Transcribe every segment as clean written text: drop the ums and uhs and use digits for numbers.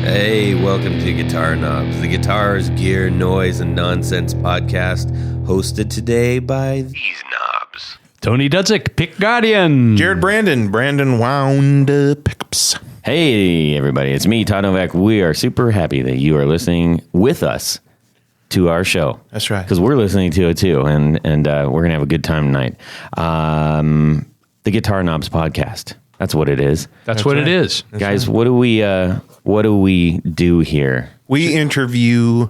Hey, welcome to Guitar Knobs, the guitars, gear, noise, and nonsense podcast, hosted today by these knobs. Tony Dudzik, Pick Guardian. Jared Brandon wound pickups. Hey, everybody, it's me, Todd Novak. We are super happy that you are listening with us to our show. That's right. Because we're listening to it too, and we're going to have a good time tonight. The Guitar Knobs podcast. That's what it is. That's what right. it is. That's Guys, right. what do we do here? We interview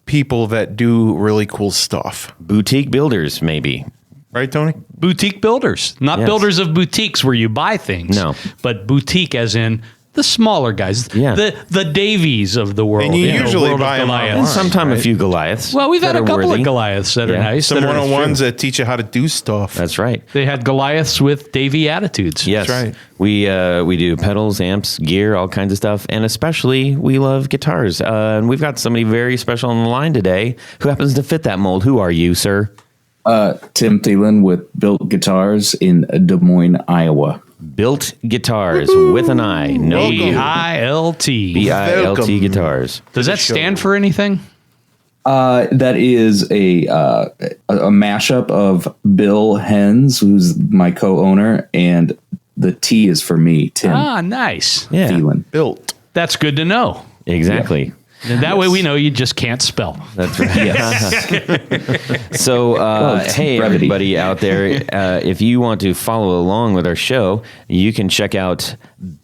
people that do really cool stuff. Boutique builders, maybe. Right, Tony? Boutique builders. Not Yes. builders of boutiques where you buy things. No. But boutique as in the smaller guys. Yeah. The Davies of the world. And you know, usually world of buy 'em Goliath. online. And sometimes right. a few Goliaths. Well, we've had that a are couple worthy. of Goliaths that are Yeah. nice. Some that are 101s true. that teach you how to do stuff. That's right. They had Goliaths with Davy attitudes. Yes, That's right. We do pedals, amps, gear, all kinds of stuff, and especially we love guitars. And we've got somebody very special on the line today who happens to fit that mold. Who are you, sir? Tim Thelen with BilT Guitars in Des Moines, Iowa. BilT Guitars with an I. No BILT. BILT Welcome. Guitars. Does that stand for anything? That is a mashup of Bill Hens, who's my co-owner, and the T is for me, Tim Ah, nice. Yeah, Thelen. Built. That's good to know. exactly. And that way we know you just can't spell. That's right. So, it's hey, brevity. everybody out there, if you want to follow along with our show, you can check out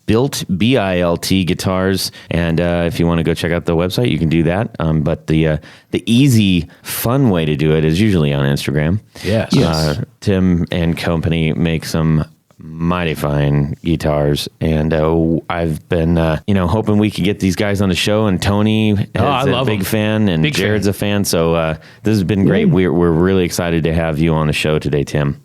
BilT, BILT Guitars. And if you want to go check out the website, you can do that. But the easy, fun way to do it is usually on Instagram. Yes. Tim and company make some mighty fine guitars, and I've been hoping we could get these guys on the show, and Tony is I a love big them. fan, and Big Jared's fan. a fan, so this has been great. We're really excited to have you on the show today, Tim.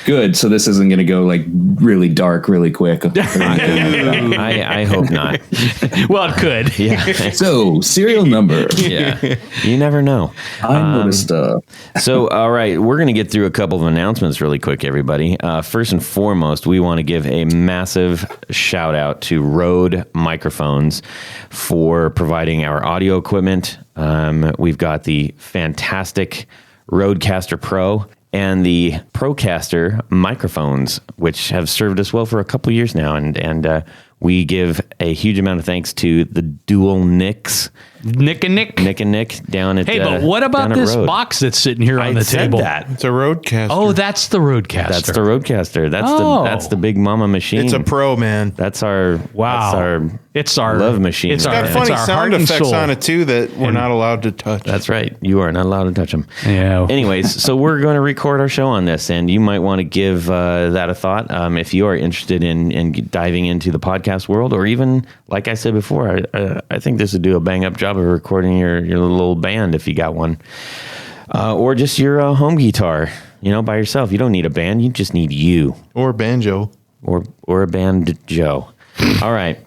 Good. So this isn't going to go like really dark, really quick. I hope not. Well, it could. Yeah. So serial number. Yeah, you never know. I noticed. So, all right, we're going to get through a couple of announcements really quick, everybody. First and foremost, we want to give a massive shout out to Rode Microphones for providing our audio equipment. We've got the fantastic Rodecaster Pro and the Procaster microphones, which have served us well for a couple years now. And we give a huge amount of thanks to the dual Nicks. Nick and Nick. Nick and Nick down at Hey, but what down about at this Rode. box that's sitting here on I the said table? that. It's a Rodecaster. Oh, that's the Rodecaster. That's the Rodecaster. Oh. That's the big mama machine. It's a pro, man. That's our Wow. It's our love machine. It's right our, Got there. it's funny our sound heart and effects soul. on it, too, that we're not allowed to touch. That's right. You are not allowed to touch them. Yeah. Anyways, so we're going to record our show on this, and you might want to give that a thought if you are interested in diving into the podcast world, or even, like I said before, I think this would do a bang up job of recording your little old band if you got one, or just your home guitar. By yourself. You don't need a band. You just need you, Or banjo. or a band Joe. All right.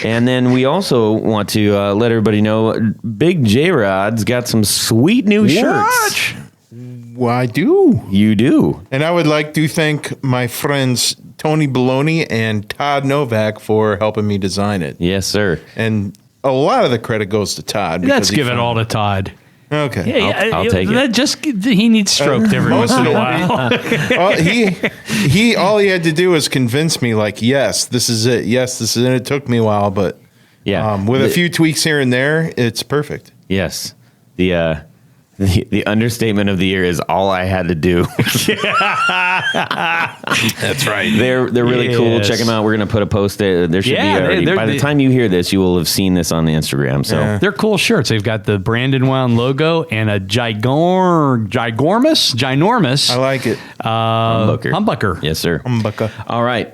And then we also want to let everybody know Big J-Rod's got some sweet new shirts. Well, I do. You do. And I would like to thank my friends Tony Baloney and Todd Novak for helping me design it. Yes, sir. And a lot of the credit goes to Todd. because Let's he give it found- all to Todd. Okay. I'll take it. That just he needs stroked every once in a while. All he had to do was convince me, like, yes, this is it. Yes, this is it. It took me a while, but Yeah. with a few tweaks here and there, it's perfect. Yes. The understatement of the year is all I had to do. That's right. They're really cool. Yes. Check them out. We're going to put a post there. There should Yeah, be already. they're- By the time you hear this, you will have seen this on the Instagram. So Yeah. They're cool shirts. They've got the Brandon Wound logo and a ginormous I like it. humbucker. yes, sir. Humbucker. All right.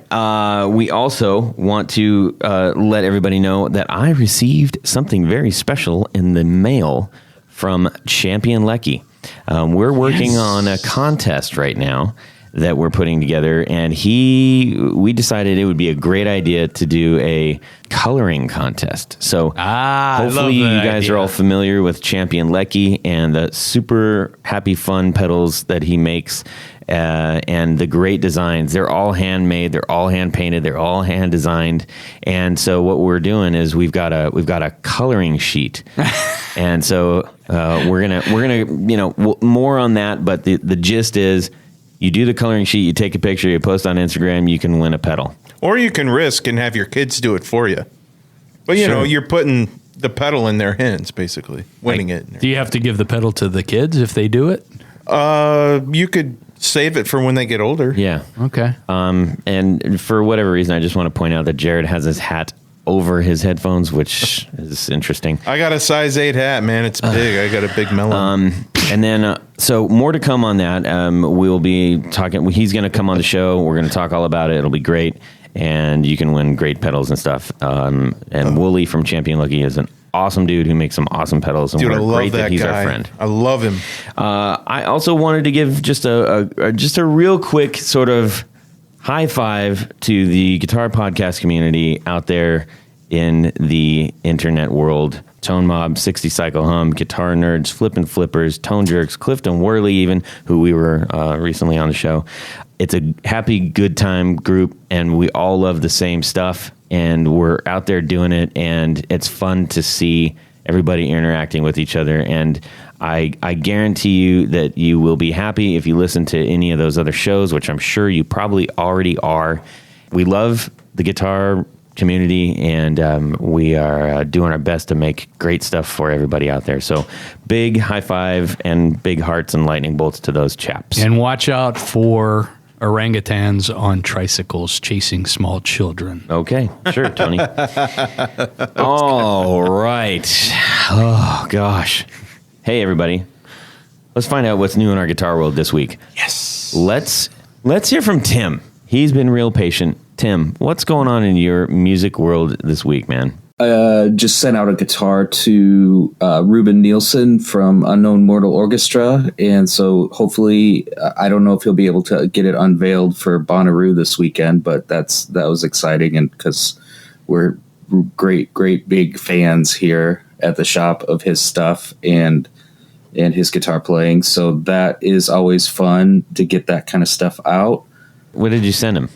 We also want to let everybody know that I received something very special in the mail from Champion Lecky. We're working on a contest right now that we're putting together, and we decided it would be a great idea to do a coloring contest. So hopefully you guys are all familiar with Champion Lecky and the super happy fun pedals that he makes. and the great designs. They're all handmade, they're all hand painted, they're all hand designed. And so what we're doing is we've got a coloring sheet, and so we're gonna more on that. But the gist is, you do the coloring sheet, you take a picture, you post on Instagram, you can win a pedal. Or you can risk and have your kids do it for you. But you know, you're putting the pedal in their hands, basically, winning it. Do you have to give the pedal to the kids if they do it? You could save it for when they get older. Yeah. Okay. And for whatever reason, I just want to point out that Jared has his hat over his headphones, which is interesting. I got a size 8 hat, man. It's big. I got a big melon. And then, so more to come on that. We'll be talking. He's going to come on the show. We're going to talk all about it. It'll be great. And you can win great pedals and stuff. And Wooly from Champion Lucky is an awesome dude who makes some awesome pedals. And Dude, I love great that he's guy. our friend. I love him. I also wanted to give just a real quick sort of high five to the guitar podcast community out there in the internet world. Tone Mob, 60 Cycle Hum, Guitar Nerds, Flippin' Flippers, Tone Jerks, Clifton Worley even, who we were recently on the show. It's a happy, good time group, and we all love the same stuff, and we're out there doing it, and it's fun to see everybody interacting with each other, and I guarantee you that you will be happy if you listen to any of those other shows, which I'm sure you probably already are. We love the guitar community, and we are doing our best to make great stuff for everybody out there. So big high five and big hearts and lightning bolts to those chaps. And watch out for orangutans on tricycles chasing small children. Okay, sure, Tony. All right. Oh, gosh. Hey, everybody. Let's find out what's new in our guitar world this week. Yes. Let's hear from Tim. He's been real patient. Tim, what's going on in your music world this week, man? Just sent out a guitar to Ruben Nielsen from Unknown Mortal Orchestra, and so hopefully, I don't know if he'll be able to get it unveiled for Bonnaroo this weekend, but that was exciting, and because we're great big fans here at the shop of his stuff and his guitar playing, so that is always fun to get that kind of stuff out. What did you send him?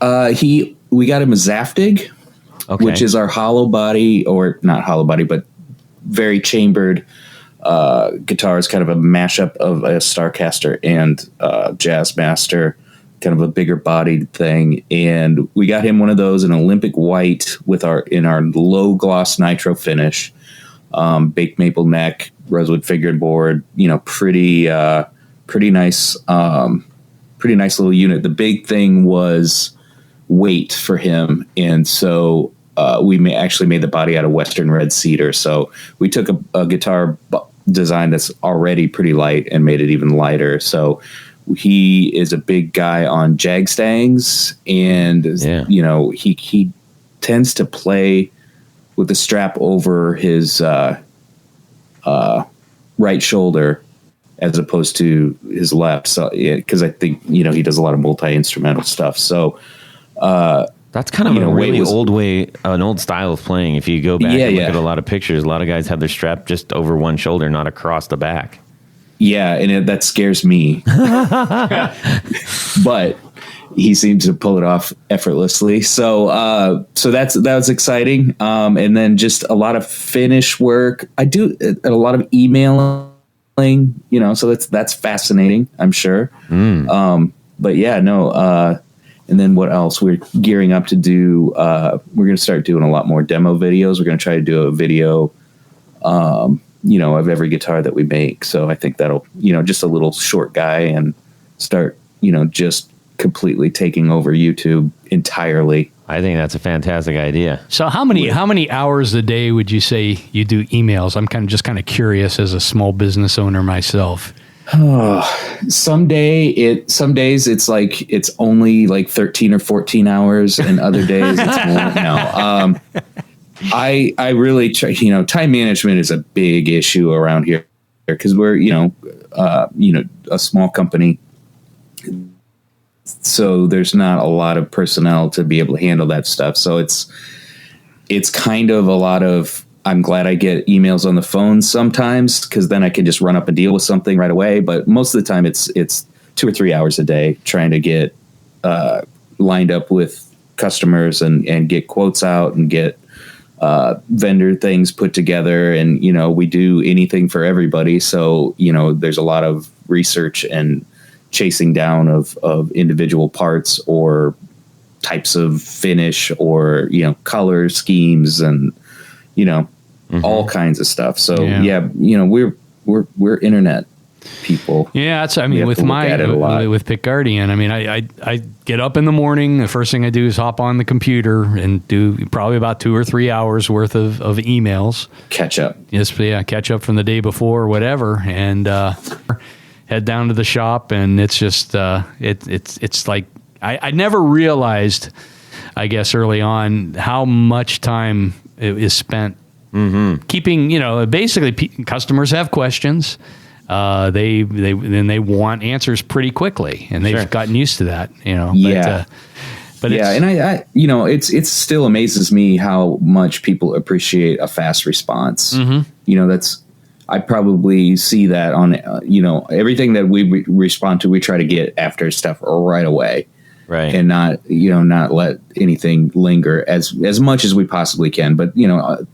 We got him a Zaftig, okay, which is our hollow body, or not hollow body, but very chambered guitar. Is kind of a mashup of a Starcaster and Jazzmaster, kind of a bigger bodied thing. And we got him one of those in Olympic white in our low gloss nitro finish, baked maple neck, rosewood figured board. Pretty nice little unit. The big thing was weight for him, and so we actually made the body out of Western red cedar. So we took a guitar design that's already pretty light and made it even lighter. So he is a big guy on jag stangs, and he tends to play with the strap over his right shoulder as opposed to his left. So, because I think he does a lot of multi-instrumental stuff. So that's kind of a really an old style of playing. If you go back and look at a lot of pictures, a lot of guys have their strap just over one shoulder, not across the back. Yeah, and that scares me. But he seems to pull it off effortlessly. So that was exciting. And then just a lot of finish work. I do a lot of emailing, so that's fascinating, I'm sure. But yeah, no. And then what else? We're gearing up to do, we're going to start doing a lot more demo videos. We're going to try to do a video, of every guitar that we make. So I think that'll, just a little short guy and start, just completely taking over YouTube entirely. I think that's a fantastic idea. So how many hours a day would you say you do emails? I'm kind of curious as a small business owner myself. Some days it's like it's only like 13 or 14 hours, and other days it's more. No, I really try. Time management is a big issue around here because we're a small company, so there's not a lot of personnel to be able to handle that stuff. So it's kind of a lot of. I'm glad I get emails on the phone sometimes, because then I can just run up and deal with something right away. But most of the time it's 2 or 3 hours a day trying to get lined up with customers and get quotes out and get vendor things put together. And, we do anything for everybody. So, there's a lot of research and chasing down of individual parts or types of finish or, color schemes and, all kinds of stuff. So we're internet people. Yeah, with Picardian, I get up in the morning. The first thing I do is hop on the computer and do probably about 2 or 3 hours worth of emails. Catch up. Yes, yeah, catch up from the day before or whatever, and head down to the shop. And it's just it's like I never realized, I guess early on, how much time is spent keeping. Basically, customers have questions. They want answers pretty quickly, and they've gotten used to that, Yeah. But and I it still amazes me how much people appreciate a fast response. I probably see that on, everything that we respond to, we try to get after stuff right away. Right. And not let anything linger as much as we possibly can. But,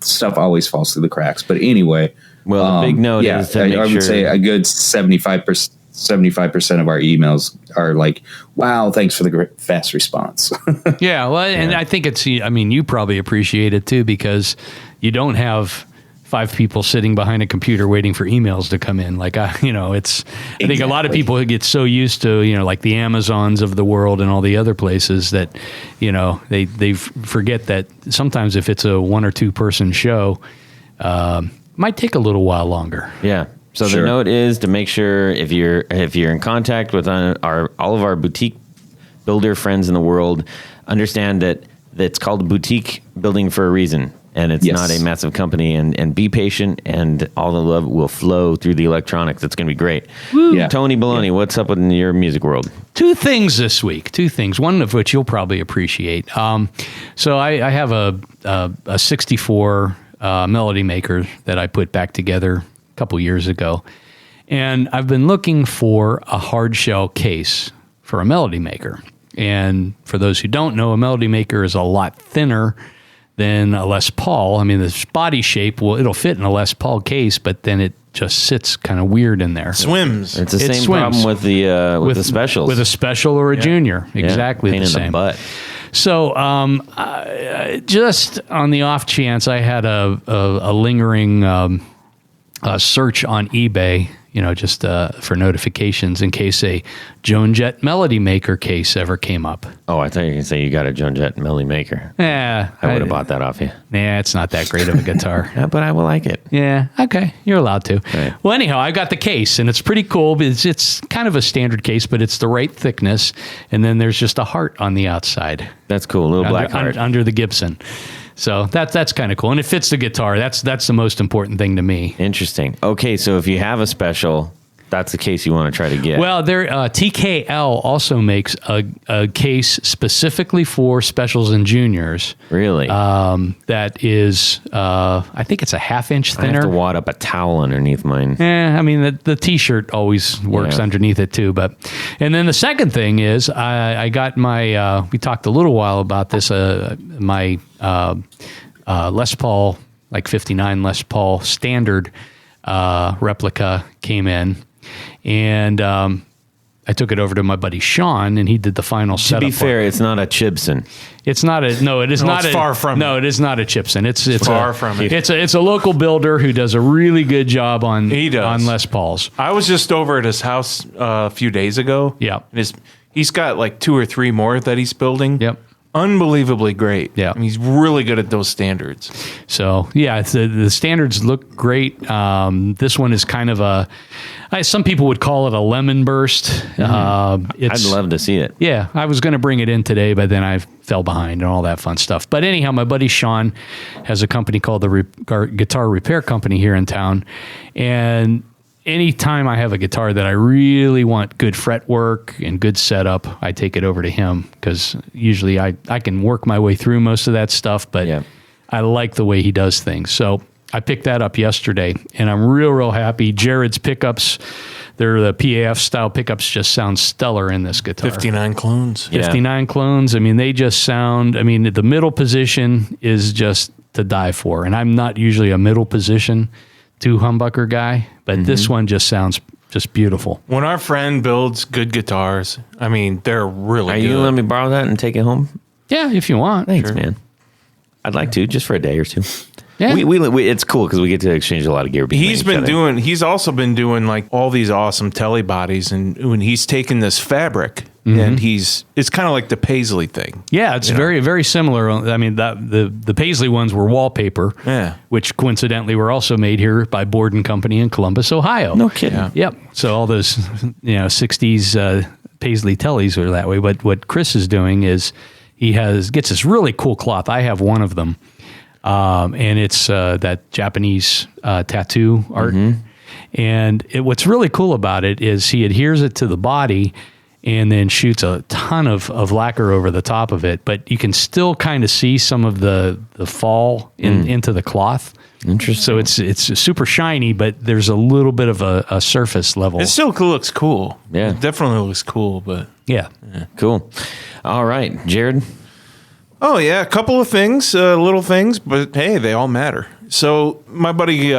stuff always falls through the cracks. But anyway. Well, the big note is to I would say a good 75% of our emails are like, wow, thanks for the fast response. Yeah. Well, and I think you probably appreciate it too, because you don't have 5 people sitting behind a computer waiting for emails to come in. Like, I think a lot of people get so used to, like the Amazons of the world and all the other places that, they forget that sometimes if it's a 1 or 2 person show, might take a little while longer. Yeah. So the note is to make sure if you're in contact with all of our boutique builder friends in the world, understand that it's called boutique building for a reason. And it's not a massive company, and be patient, and all the love will flow through the electronics. It's going to be great. Yeah. Tony Baloney, what's up in your music world? 2 things this week. 2 things. One of which you'll probably appreciate. So I have a 64 Melody Maker that I put back together a couple years ago, and I've been looking for a hard shell case for a Melody Maker. And for those who don't know, a Melody Maker is a lot thinner than a Les Paul. The body shape, it'll fit in a Les Paul case, but then it just sits kind of weird in there. Swims. It's the same problem with the specials. With a special or a junior. Exactly pain the in same. the butt. So just on the off chance, I had a lingering search on eBay, just for notifications in case a Joan Jett Melody Maker case ever came up. Oh, I thought you were going to say you got a Joan Jett Melody Maker. Yeah. I would have bought that off you. Yeah, it's not that great of a guitar. Yeah, but I will like it. Yeah, okay. You're allowed to. Right. Well, anyhow, I got the case, and it's pretty cool. It's kind of a standard case, but it's the right thickness, and then there's just a heart on the outside. That's cool, a little black heart. Under the Gibson. So that's kind of cool. And it fits the guitar. That's the most important thing to me. Interesting. Okay, so if you have a special, that's the case you want to try to get. Well, TKL also makes a case specifically for specials and juniors. Really? That is, I think it's a 1/2 inch thinner. I have to wad up a towel underneath mine. The T-shirt always works underneath it too. And then the second thing is I got my, we talked a little while about this, my Les Paul, like 59 Les Paul standard replica came in. And I took it over to my buddy Sean, and he did the final setup. To be fair, it's not a Chibson. It's not a no. It is not. It's far from. No, it is not a Chibson. It's far from it. It's a local builder who does a really good job on Les Pauls. I was just over at his house a few days ago. Yeah, and he's got like 2 or 3 more that he's building. Yep. Unbelievably great. Yeah. He's really good at those standards. So, yeah, the standards look great. This one is kind of some people would call it a lemon burst. Mm-hmm. I'd love to see it. Yeah, I was going to bring it in today, but then I fell behind and all that fun stuff. But anyhow, my buddy Sean has a company called the Guitar Repair Company here in town. And anytime I have a guitar that I really want good fretwork and good setup, I take it over to him, because usually I can work my way through most of that stuff, but I like the way he does things. So I picked that up yesterday, and I'm real happy. Jared's pickups, the PAF style pickups just sound stellar in this guitar. 59 clones. 59 clones. I mean, they just sound, the middle position is just to die for. And I'm not usually a middle position humbucker guy, but this one just sounds just beautiful. When our friend builds good guitars, they're really good. Are you going to let me borrow that and take it home? Yeah, if you want. Thanks, man. I'd like to, just for a day or two. Yeah. We it's cool because we get to exchange a lot of gear. He's also been doing like all these awesome telly bodies, and when he's taken this fabric and it's kind of like the Paisley thing. Yeah, it's very, very similar. The Paisley ones were wallpaper, which coincidentally were also made here by Board and Company in Columbus, Ohio. No kidding. Yeah. Yep. So all those 60s Paisley tellies are that way. But what Chris is doing is gets this really cool cloth. I have one of them. And it's that Japanese tattoo art. And what's really cool about it is he adheres it to the body and then shoots a ton of lacquer over the top of it. But you can still kind of see some of the fall into the cloth. Interesting. So it's super shiny, but there's a little bit of a surface level. It still looks cool. Yeah. It definitely looks cool, but... Yeah. Cool. All right, Jared. Oh, yeah, a couple of things, little things, but hey, they all matter. So my buddy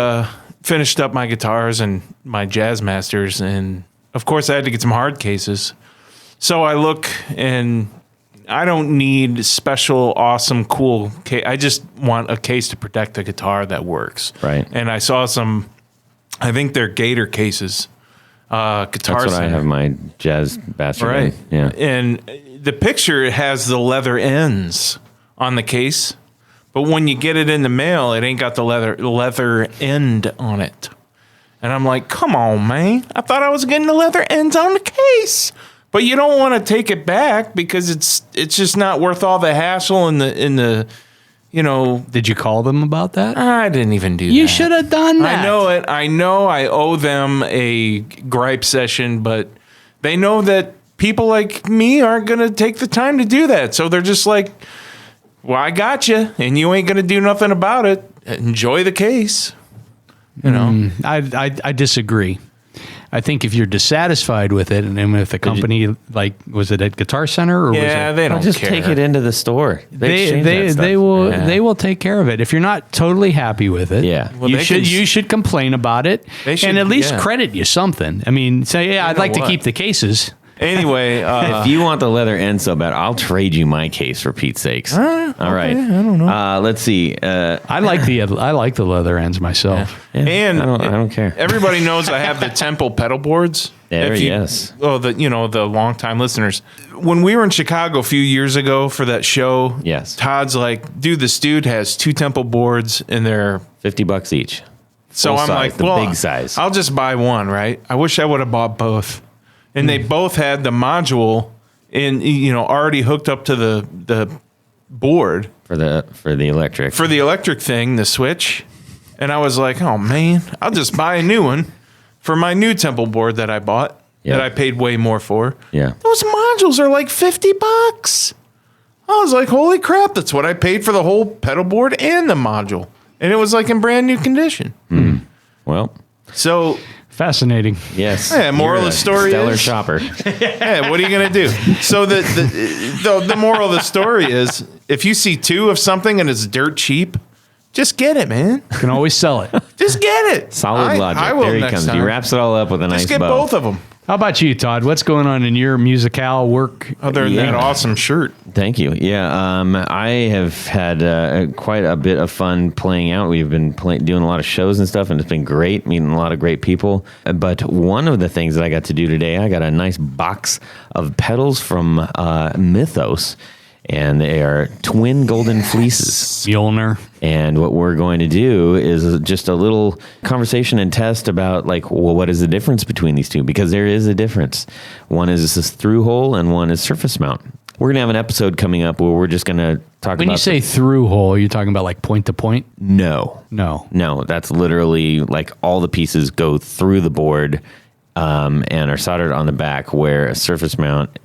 finished up my guitars and my Jazz Masters, and of course I had to get some hard cases. So I look, and I don't need special, awesome, cool case. I just want a case to protect the guitar that works. Right. And I saw some, I think they're Gator cases. Guitar That's what Center. I have my Jazz Bastard. Right. In. Yeah. And the picture has the leather ends on the case, but when you get it in the mail, it ain't got the leather end on it. And I'm like, come on, man. I thought I was getting the leather ends on the case. But you don't want to take it back because it's just not worth all the hassle and the Did you call them about that? I didn't even do that. You should have done that. I know it. I know I owe them a gripe session, but they know that people like me aren't going to take the time to do that. So they're just like, well, I got you, and you ain't going to do nothing about it. Enjoy the case. I disagree. I think if you're dissatisfied with it, and then with the company, was it at Guitar Center or Yeah, was it? they don't Just care. take it into the store. They will take care of it. If you're not totally happy with it, Yeah. Well, you should complain about it They should, and at least yeah. credit you something. Say, I'd know like to what? keep the cases. Anyway, If you want the leather end so bad, I'll trade you my case for Pete's sakes. All right. I don't know. Let's see. I like the leather ends myself. Yeah, And I don't care. everybody knows I have the Temple pedal boards. Yes. The longtime listeners. When we were in Chicago a few years ago for that show, Yes. Todd's like, dude, this dude has 2 Temple boards and they're $50 each. so Full I'm size, like, the well, big size. I'll just buy one, right? I wish I would have bought both. And they both had the module already hooked up to the board for the electric. for the electric thing, the switch. And I was like, oh man, I'll just buy a new one for my new Temple board that I bought that I paid way more for. Yeah. Those modules are like $50. I was like, holy crap, that's what I paid for the whole pedal board and the module. And it was like in brand new condition. Well, So Fascinating. yes. Yeah, moral You're of the a story stellar is- shopper. yeah, what are you going to do? So the moral of the story is if you see 2 of something and it's dirt cheap, just get it, man. You can always sell it. Just get it. Solid logic. I will There he next comes. time. He wraps it all up with a nice Just get bow. both of them. How about you, Todd? What's going on in your musical work? Other than that Yeah. awesome shirt. Thank you. Yeah, I have had quite a bit of fun playing out. We've been doing a lot of shows and stuff, and it's been great, meeting a lot of great people. But one of the things that I got to do today, I got a nice box of pedals from Mythos, and they are twin golden fleeces. Mjolnir. And what we're going to do is just a little conversation and test about, what is the difference between these two? Because there is a difference. One is this through hole and one is surface mount. We're going to have an episode coming up where we're just going to talk about... When you say through hole, you're talking about like point to point? No. No. That's literally all the pieces go through the board and are soldered on the back, where a surface mount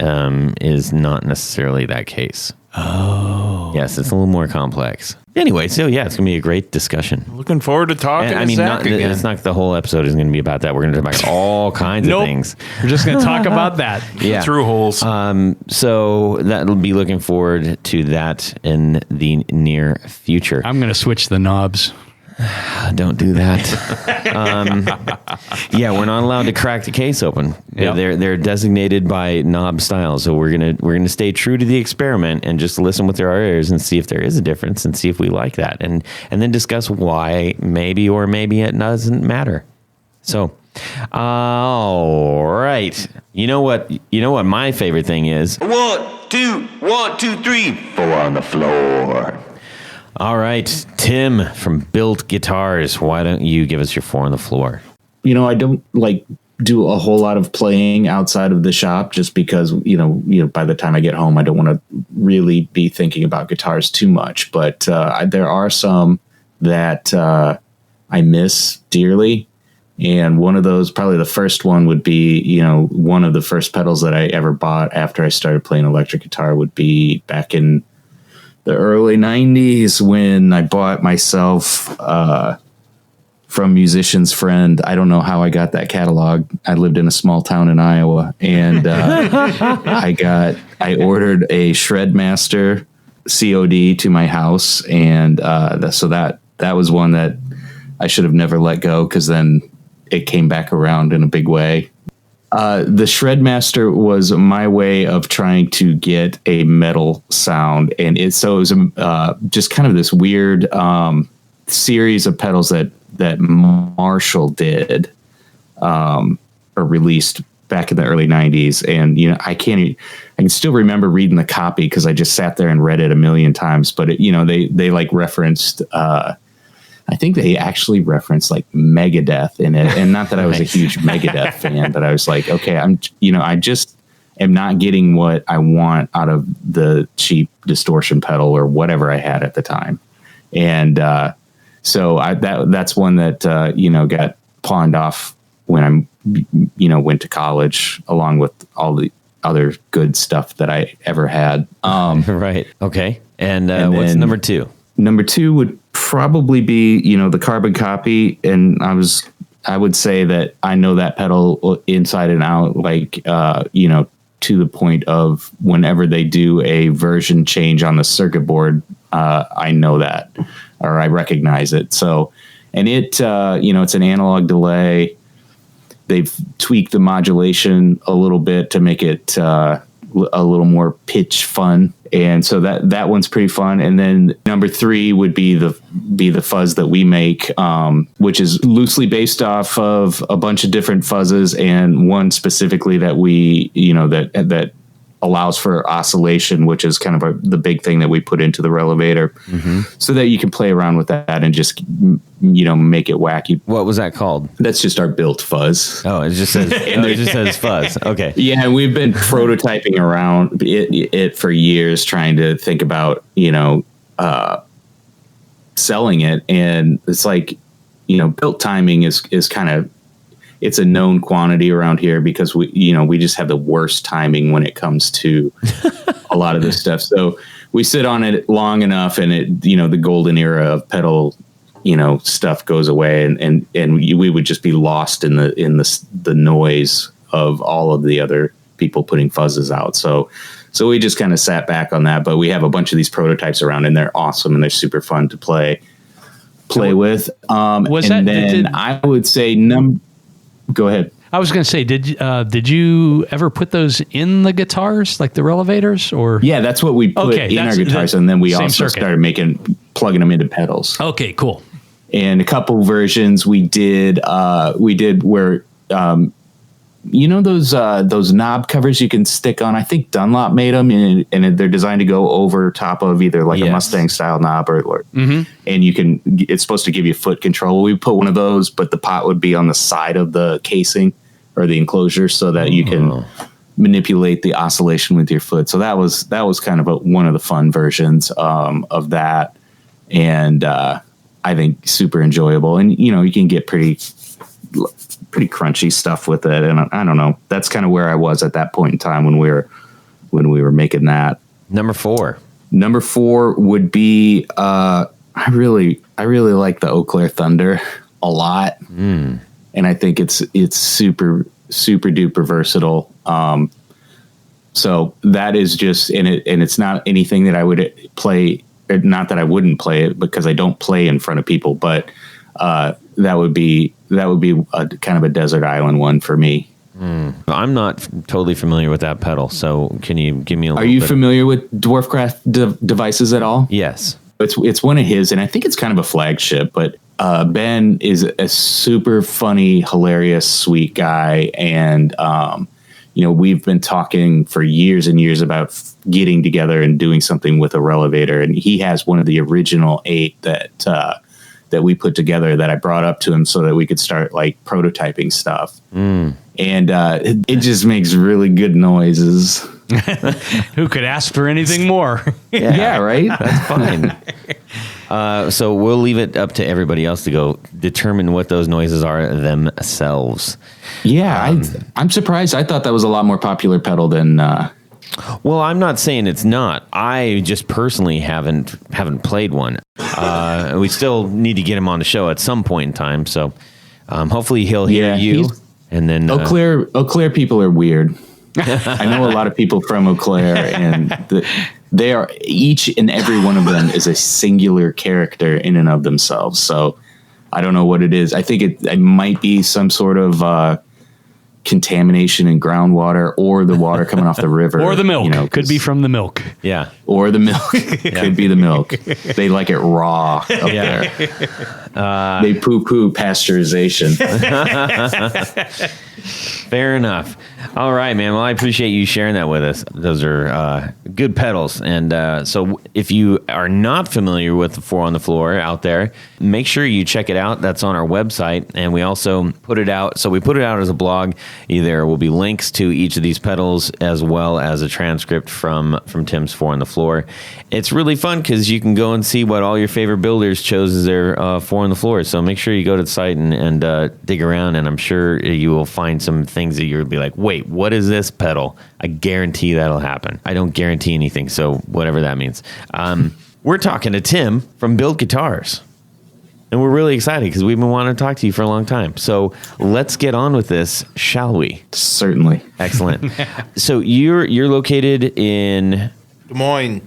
is not necessarily that case. Oh. Yes, it's a little more complex. Anyway, so yeah, it's going to be a great discussion. Looking forward to talking to Zach again. It's not the whole episode is going to be about that. We're going to talk about all kinds of things. We're just going to talk about that. Yeah. Through holes. So that'll be looking forward to that in the near future. I'm going to switch the knobs. Don't do that. Yeah, we're not allowed to crack the case open. Yep. They're designated by knob style. So we're gonna stay true to the experiment and just listen with our ears and see if there is a difference and see if we like that and then discuss why maybe or maybe it doesn't matter. So, all right. You know what my favorite thing is? 1, 2, 1, 2, 3. 4 on the floor. All right, Tim from BilT Guitars, why don't you give us your 4 on the floor? I don't do a whole lot of playing outside of the shop just because, by the time I get home, I don't want to really be thinking about guitars too much. But there are some that I miss dearly. And one of those, probably the first one would be, one of the first pedals that I ever bought after I started playing electric guitar would be back in the early 90s when I bought myself from Musician's Friend. I don't know how I got that catalog. I lived in a small town in Iowa, and I ordered a Shredmaster COD to my house, and so that was one that I should have never let go, because then it came back around in a big way. The Shredmaster was my way of trying to get a metal sound, and it was just kind of this weird series of pedals that Marshall did or released back in the early 90s. And I can still remember reading the copy because I just sat there and read it a million times. But they referenced. I think they actually referenced Megadeth in it, and not that I was a huge Megadeth fan, but I was like, okay, I just am not getting what I want out of the cheap distortion pedal or whatever I had at the time, and so that's one that got pawned off when I went to college, along with all the other good stuff that I ever had. Right. Okay. And what's number 2? Number 2 would probably be, the Carbon Copy. And I would say that I know that pedal inside and out, to the point of whenever they do a version change on the circuit board, I know that, or I recognize it. So, and it, it's an analog delay. They've tweaked the modulation a little bit to make it a little more pitch fun. And so that one's pretty fun. And then number 3 would be the fuzz that we make, which is loosely based off of a bunch of different fuzzes, and one specifically that we, that allows for oscillation, which is kind of the big thing that we put into the Relevator, so that you can play around with that and just, make it wacky. What was that called? That's just our BilT fuzz. Oh, it just says fuzz. Okay. Yeah, we've been prototyping around it for years, trying to think about, selling it. And it's BilT timing is kind of, it's a known quantity around here because we just have the worst timing when it comes to a lot of this stuff. So we sit on it long enough, and it, the golden era of pedal, stuff goes away, and we would just be lost in the noise of all of the other people putting fuzzes out. So we just kind of sat back on that, but we have a bunch of these prototypes around, and they're awesome and they're super fun to play with. I would say go ahead. I was going to say, did you ever put those in the guitars, like the Relevators, or? Yeah, that's what we put in our guitars, and then we also started plugging them into pedals. Okay, cool. And a couple versions we did where those knob covers you can stick on. I think Dunlop made them, and they're designed to go over top of either a Mustang style knob or and it's supposed to give you foot control. We put one of those, but the pot would be on the side of the casing or the enclosure, so that you can manipulate the oscillation with your foot. So that was kind of one of the fun versions of that, and I think super enjoyable. And you can get pretty crunchy stuff with it, and I don't know. That's kind of where I was at that point in time when we were making that. Number 4. Number 4 would be I really like the Eau Claire Thunder a lot, and I think it's super duper versatile. So that is just and it's not anything that I would play. Not that I wouldn't play it, because I don't play in front of people, but that would be a kind of a desert island one for me. I'm not totally familiar with that pedal, so can you give me a little Are you bit? familiar with Dwarfcraft devices at all? Yes. It's one of his, and I think it's kind of a flagship, but Ben is a super funny, hilarious, sweet guy. And, we've been talking for years and years about getting together and doing something with a Relevator. And he has one of the original 8 that we put together that I brought up to him so that we could start like prototyping stuff. And it just makes really good noises. Who could ask for anything more? Yeah, right? That's fine. So we'll leave it up to everybody else to go determine what those noises are themselves. Yeah, I'm surprised. I thought that was a lot more popular pedal than... Well, I'm not saying it's not. I just personally haven't played one. We still need to get him on the show at some point in time. So hopefully he'll hear you. And then Eau Claire people are weird. I know a lot of people from Eau Claire, and they are, each and every one of them is a singular character in and of themselves. So I don't know what it is. I think it might be some sort of contamination in groundwater, or the water coming off the river, Or the milk. Could be from the milk. yeah. or the milk. Could be the milk. They like it raw up there. They poo-poo pasteurization. Fair enough. All right, man. Well, I appreciate you sharing that with us. Those are good pedals. And so if you are not familiar with the 4 on the Floor out there, make sure you check it out. That's on our website. And we also put it out. So we put it out as a blog. There will be links to each of these pedals, as well as a transcript from Tim's 4 on the Floor. It's really fun because you can go and see what all your favorite builders chose as their 4 on the Floor. So make sure you go to the site and dig around. And I'm sure you will find some things that you'll be like, wait, what is this pedal? I guarantee that'll happen. I don't guarantee anything, so whatever that means. We're talking to Tim from BilT Guitars. And we're really excited because we've been wanting to talk to you for a long time. So let's get on with this, shall we? Certainly. Excellent. So you're located in Des Moines.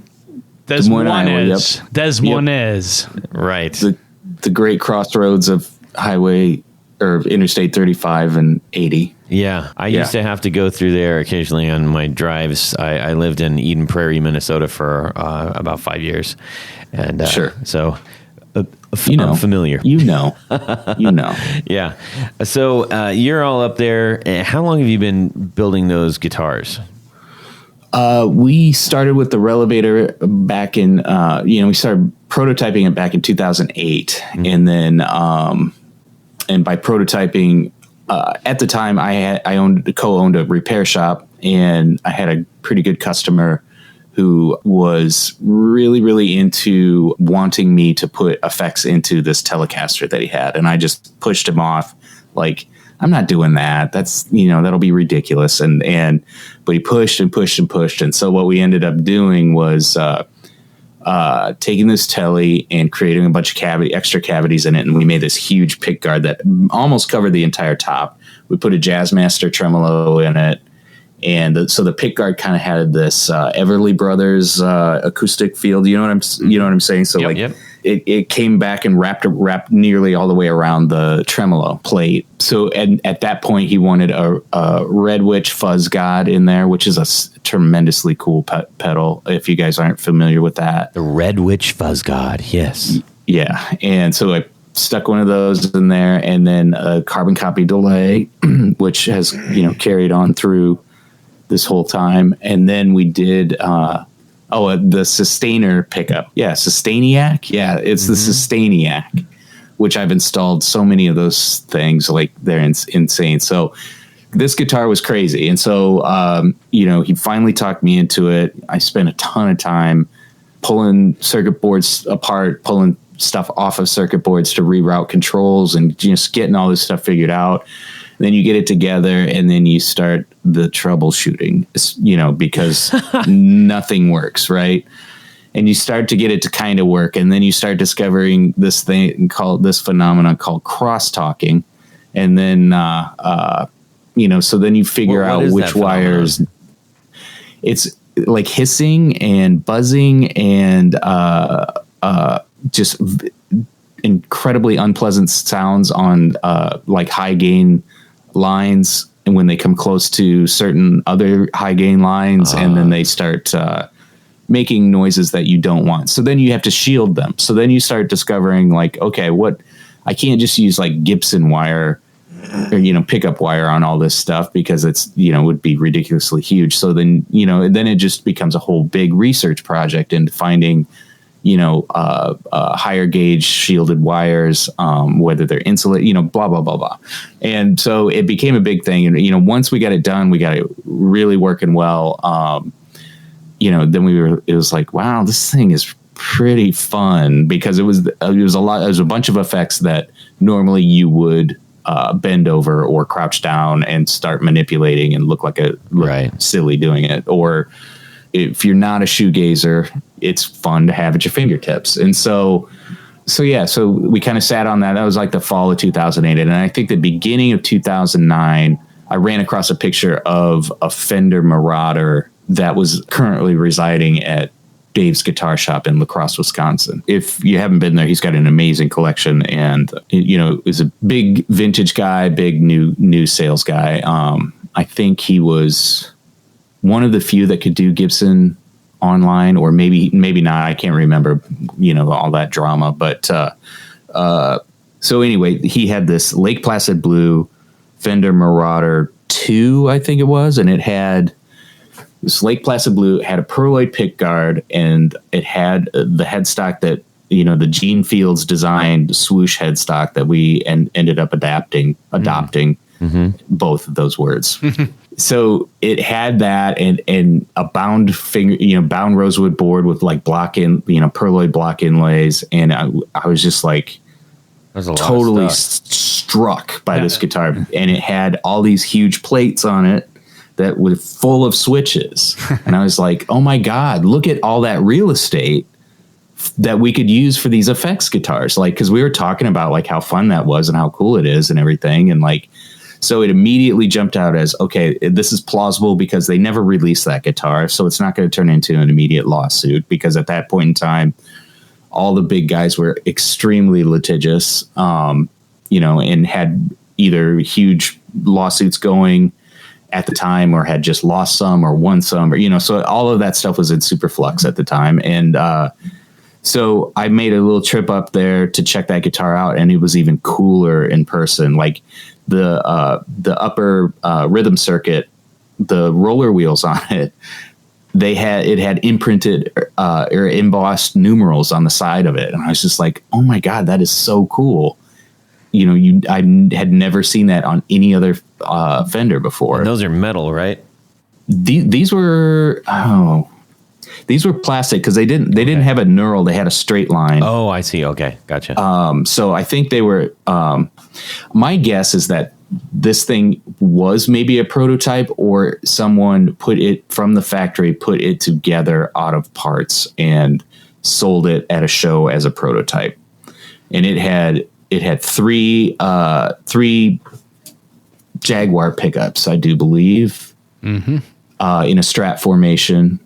Des Moines, Iowa, Moines. Des Moines. right. The great crossroads of highway or Interstate 35 and 80. Yeah, I used to have to go through there occasionally on my drives. I lived in Eden Prairie, Minnesota for about 5 years. And Sure. So I'm familiar. You know. Yeah. So you're all up there. How long have you been building those guitars? We started with the Relevator back in, we started prototyping it back in 2008. And then, and by prototyping, at the time I co-owned a repair shop, and I had a pretty good customer who was really, really into wanting me to put effects into this Telecaster that he had. And I just pushed him off like, I'm not doing that. That's, that'll be ridiculous. But he pushed and pushed and pushed. And so what we ended up doing was taking this Tele and creating a bunch of extra cavities in it. And we made this huge pick guard that almost covered the entire top. We put a Jazzmaster tremolo in it. And so the pick guard kind of had this Everly Brothers acoustic feel. You know what I'm saying? So it came back and wrapped nearly all the way around the tremolo plate. So at that point, he wanted a Red Witch Fuzz God in there, which is a tremendously cool pedal. If you guys aren't familiar with that, The Red Witch Fuzz God. Yes. yeah. And so I stuck one of those in there, and then a carbon copy delay, which has carried on through this whole time. And then we did the Sustainer pickup. Yeah, Sustainiac. Yeah, it's the Sustainiac, which I've installed so many of those things. Like, they're insane. So this guitar was crazy. And so, he finally talked me into it. I spent a ton of time pulling circuit boards apart, pulling stuff off of circuit boards to reroute controls, and just getting all this stuff figured out. Then you get it together, and then you start the troubleshooting, because nothing works, right? and you start to get it to kind of work. And then you start discovering this phenomenon called cross-talking. And then, so then you figure out which wires. It's like hissing and buzzing and just incredibly unpleasant sounds on like high gain lines, and when they come close to certain other high gain lines, and then they start making noises that you don't want. So then you have to shield them. So then you start discovering like, okay, I can't just use like Gibson wire or, pickup wire on all this stuff because it's, would be ridiculously huge. So then, then it just becomes a whole big research project into finding, higher gauge shielded wires, whether they're insulated, blah, blah, blah, blah. And so it became a big thing. And, once we got it done, we got it really working well. Then it was like, wow, this thing is pretty fun, because it was a bunch of effects that normally you would bend over or crouch down and start manipulating and look silly doing it. Or if you're not a shoegazer, it's fun to have at your fingertips. And so we kind of sat on that. That was like the fall of 2008. And I think the beginning of 2009, I ran across a picture of a Fender Marauder that was currently residing at Dave's Guitar Shop in La Crosse, Wisconsin. If you haven't been there, he's got an amazing collection, and is a big vintage guy, big new sales guy. I think he was one of the few that could do Gibson online, or maybe not. I can't remember, all that drama. But so anyway, he had this Lake Placid Blue Fender Marauder 2, I think it was, and it had this Lake Placid Blue, had a pearloid pickguard, and it had the headstock that, the Gene Fields designed swoosh headstock that we ended up adopting both of those words. So it had that and a bound rosewood board with like pearloid block inlays. And I was just like totally struck by this guitar. And it had all these huge plates on it that were full of switches. And I was like, oh my God, look at all that real estate that we could use for these effects guitars. Like, cause we were talking about like how fun that was and how cool it is and everything. And like, so it immediately jumped out as, okay, this is plausible because they never released that guitar. So it's not going to turn into an immediate lawsuit, because at that point in time, all the big guys were extremely litigious, and had either huge lawsuits going at the time, or had just lost some or won some, or, so all of that stuff was in super flux at the time. And so I made a little trip up there to check that guitar out, and it was even cooler in person. Like the upper rhythm circuit, the roller wheels on it, it had imprinted or embossed numerals on the side of it. And I was just like, oh my God, that is so cool. I had never seen that on any other Fender before. And those are metal, right? These were plastic, because they didn't have a knurl. They had a straight line. Oh, I see. Okay, gotcha. So I think they were. My guess is that this thing was maybe a prototype, or someone put it from the factory, put it together out of parts, and sold it at a show as a prototype. And it had three Jaguar pickups, I do believe, in a Strat formation.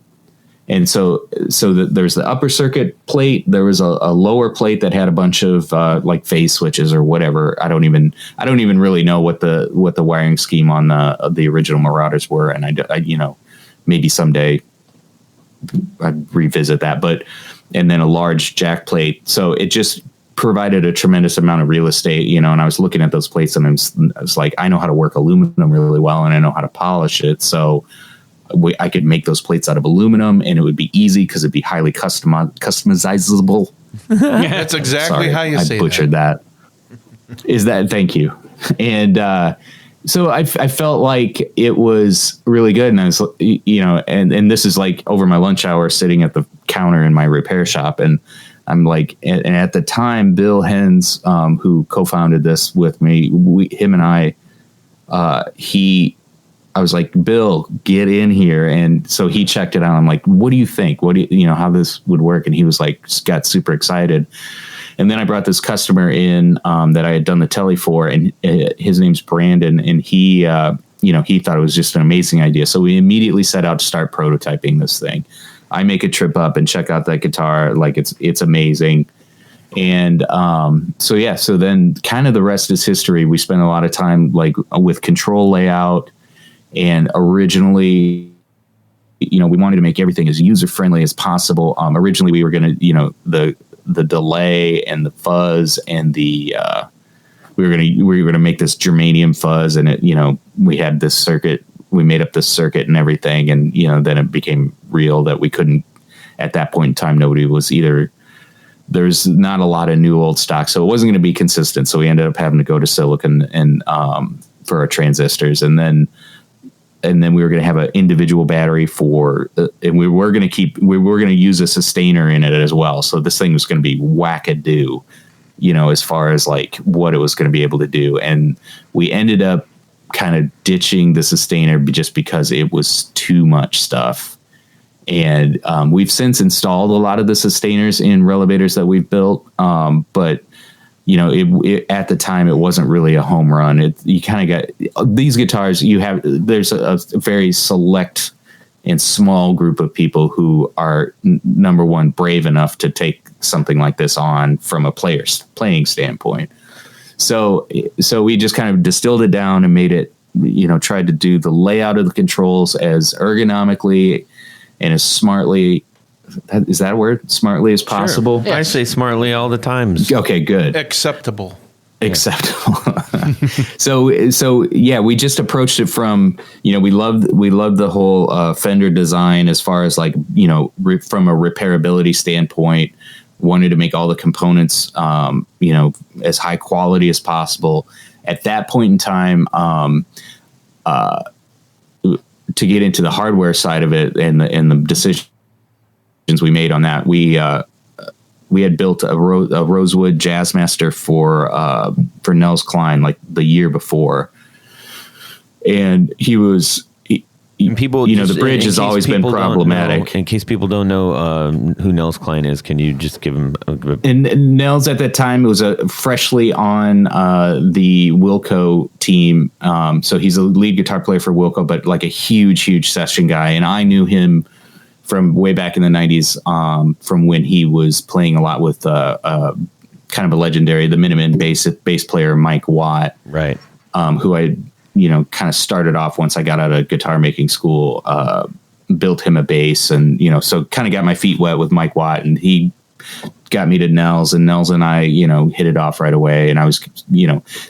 And so there's the upper circuit plate. There was a lower plate that had a bunch of like phase switches or whatever. I don't even really know what the wiring scheme on the original Marauders were. And I maybe someday I'd revisit that. And then a large jack plate. So it just provided a tremendous amount of real estate, and I was looking at those plates, and I was like, I know how to work aluminum really well, and I know how to polish it. So I could make those plates out of aluminum, and it would be easy because it'd be highly customizable. That's exactly how you say I butchered that. Is that? Thank you. And so I felt like it was really good. And I was, and this is like over my lunch hour sitting at the counter in my repair shop. And I'm like, and at the time, Bill Hens, who co-founded this with me, him and I, he I was like, Bill, get in here. And so he checked it out. I'm like, what do you think? What do you know, how this would work? And he was like, got super excited. And then I brought this customer in that I had done the telly for, and his name's Brandon. And he thought it was just an amazing idea. So we immediately set out to start prototyping this thing. I make a trip up and check out that guitar. Like it's amazing. And so then kind of the rest is history. We spent a lot of time like with control layout. And originally, we wanted to make everything as user friendly as possible. Originally, we were going to, the delay and the fuzz and the we were going to make this germanium fuzz, and it, we had this circuit. We made up this circuit and everything, and then it became real that we couldn't. At that point in time, nobody was either. There's not a lot of new old stock, so it wasn't going to be consistent. So we ended up having to go to silicon and for our transistors, and then we were going to have an individual battery and we were going to use a sustainer in it as well. So this thing was going to be wackadoo, as far as like what it was going to be able to do. And we ended up kind of ditching the sustainer just because it was too much stuff. And we've since installed a lot of the sustainers in Relevators that we've built. But at the time it wasn't really a home run. You kind of got these guitars. There's a very select and small group of people who are number one, brave enough to take something like this on from a playing standpoint. So we just kind of distilled it down and made it, tried to do the layout of the controls as ergonomically and as smartly. Is that a word? Smartly as possible? Sure. Yes. I say smartly all the time. Okay, good. Acceptable. So yeah, we just approached it from, we loved the whole Fender design as far as like, from a repairability standpoint, wanted to make all the components, as high quality as possible. At that point in time, to get into the hardware side of it and the decisions we made on that, we had built a Rosewood Jazzmaster for Nels Cline like the year before, and people, the bridge has always been problematic. In case people don't know who Nels Cline is, can you just give him And Nels at that time was freshly on the Wilco team, so he's a lead guitar player for Wilco, but like a huge session guy, and I knew him from way back in the 90s, from when he was playing a lot with kind of a legendary, the Minutemen bass player, Mike Watt. Right. Who I, kind of started off once I got out of guitar making school, built him a bass, and, so kind of got my feet wet with Mike Watt, and he got me to Nels, and Nels and I, hit it off right away. And I was,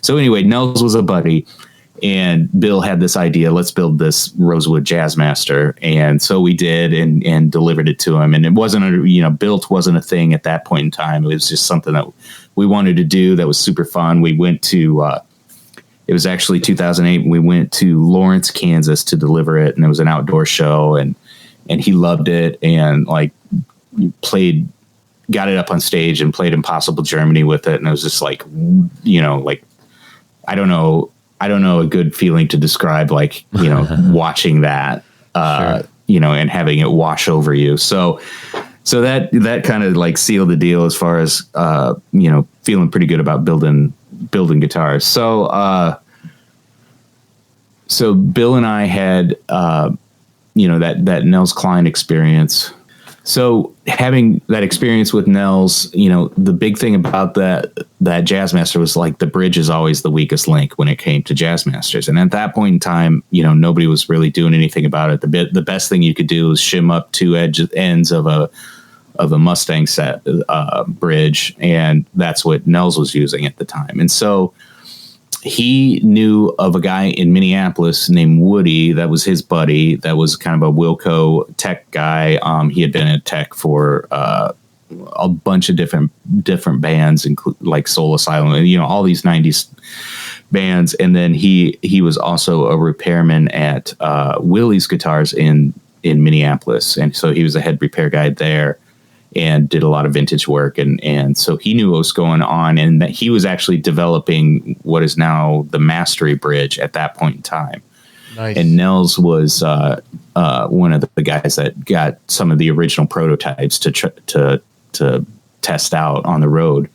so anyway, Nels was a buddy. And Bill had this idea, let's build this Rosewood Jazzmaster. And so we did and delivered it to him. And it wasn't, BilT wasn't a thing at that point in time. It was just something that we wanted to do that was super fun. We went to, it was actually 2008. We went to Lawrence, Kansas to deliver it. And it was an outdoor show. And he loved it. And like got it up on stage and played Impossible Germany with it. And it was just like, I don't know a good feeling to describe, like, watching that, sure. And having it wash over you. So that kind of like sealed the deal as far as, feeling pretty good about building guitars. So Bill and I had, that Nels Cline experience. So having that experience with Nels, the big thing about that Jazzmaster was like the bridge is always the weakest link when it came to Jazzmasters. And at that point in time, nobody was really doing anything about it. The best thing you could do was shim up two ends of a Mustang set bridge. And that's what Nels was using at the time. And so he knew of a guy in Minneapolis named Woody. That was his buddy. That was kind of a Wilco tech guy. He had been a tech for a bunch of different bands, like Soul Asylum, and all these 90s bands. And then he was also a repairman at Willie's Guitars in Minneapolis, and so he was a head repair guy there and did a lot of vintage work. And so he knew what was going on, and that he was actually developing what is now the Mastery Bridge at that point in time. Nice. And Nels was one of the guys that got some of the original prototypes to test out on the road.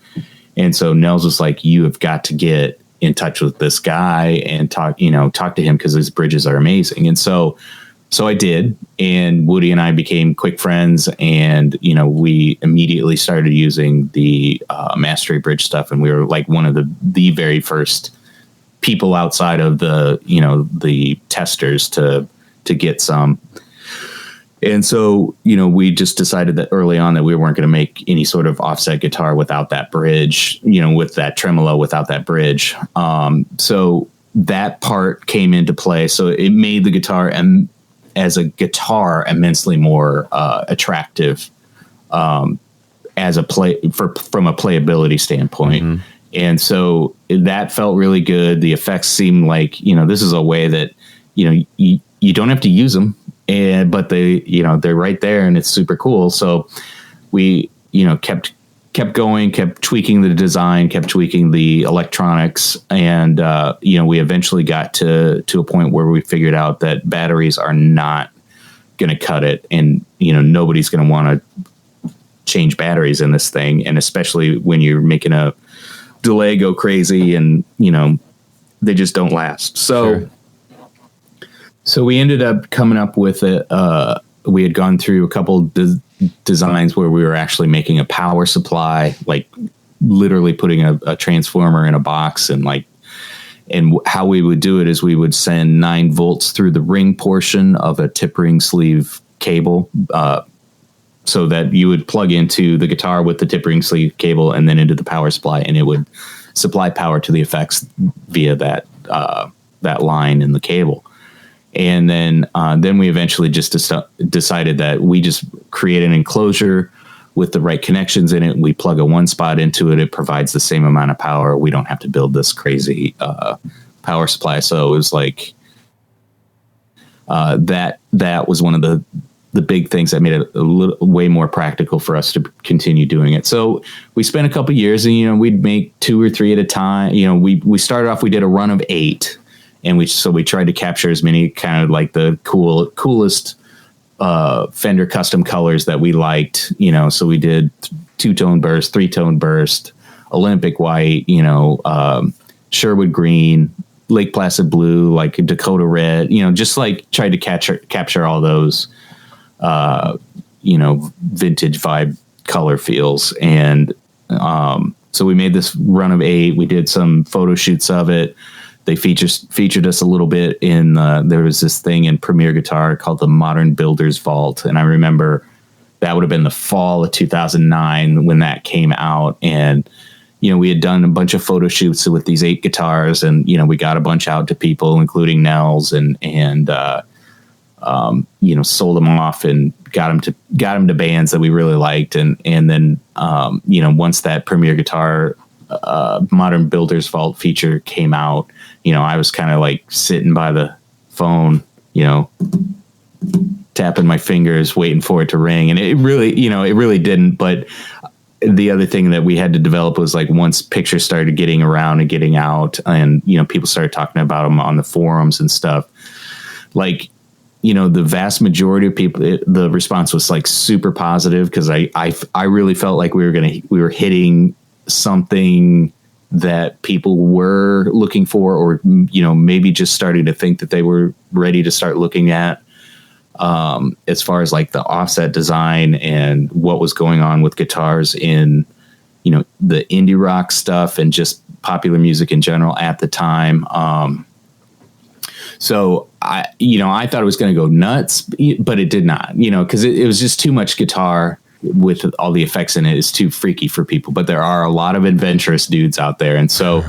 And so Nels was like, you have got to get in touch with this guy and talk to him because his bridges are amazing. And so I did, and Woody and I became quick friends, and, we immediately started using the Mastery Bridge stuff. And we were like one of the very first people outside of the testers to get some. And so, we just decided that early on that we weren't going to make any sort of offset guitar without that bridge, with that tremolo, without that bridge. So that part came into play. So it made the guitar as a guitar immensely more attractive from a playability standpoint. Mm-hmm. And so that felt really good. The effects seemed like, this is a way that, you don't have to use them, but they're right there and it's super cool. So we, kept going, kept tweaking the design, kept tweaking the electronics. And, we eventually got to a point where we figured out that batteries are not going to cut it. And, nobody's going to want to change batteries in this thing. And especially when you're making a delay go crazy and, they just don't last. So, sure. So we ended up coming up with we had gone through a couple designs where we were actually making a power supply, like literally putting a transformer in a box, and how we would do it is we would send 9 volts through the ring portion of a tip ring sleeve cable, so that you would plug into the guitar with the tip ring sleeve cable and then into the power supply, and it would supply power to the effects via that line in the cable. And then we eventually just decided that we just create an enclosure with the right connections in it. We plug a 1 spot into it. It provides the same amount of power. We don't have to build this crazy power supply. So it was like that was one of the big things that made it way more practical for us to continue doing it. So we spent a couple of years, and we'd make 2 or 3 at a time. We started off, we did a run of 8. And we tried to capture as many kind of like the coolest Fender custom colors that we liked, so we did 2-tone burst, 3-tone burst, Olympic white, Sherwood green, Lake Placid blue, like Dakota red, just like tried to capture all those, vintage vibe color feels. And so we made this run of 8. We did some photo shoots of it. They featured us a little bit in there was this thing in Premier Guitar called the Modern Builder's Vault. And I remember that would have been the fall of 2009 when that came out. And, we had done a bunch of photo shoots with these 8 guitars, and, we got a bunch out to people, including Nels, and sold them off and got them to bands that we really liked. And then, once that Premier Guitar Modern Builder's Vault feature came out, I was kind of like sitting by the phone, tapping my fingers, waiting for it to ring. And it really didn't. But the other thing that we had to develop was like, once pictures started getting around and getting out, and, people started talking about them on the forums and stuff, like, the vast majority of people, the response was like super positive, because I really felt like we were hitting something that people were looking for, or maybe just starting to think that they were ready to start looking at, as far as like the offset design and what was going on with guitars in the indie rock stuff and just popular music in general at the time. So I thought it was going to go nuts, but it did not, because it was just too much guitar with all the effects in it. Is too freaky for people. But there are a lot of adventurous dudes out there, and so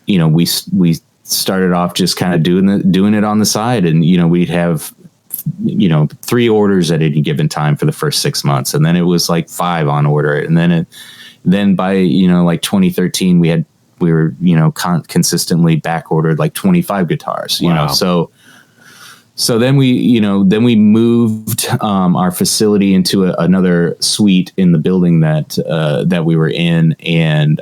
we started off just kind of doing it on the side, and we'd have 3 orders at any given time for the first 6 months, and then it was like 5 on order, and then by like 2013 we were consistently back ordered like 25 guitars. Wow. So then we moved our facility into another suite in the building that we were in, and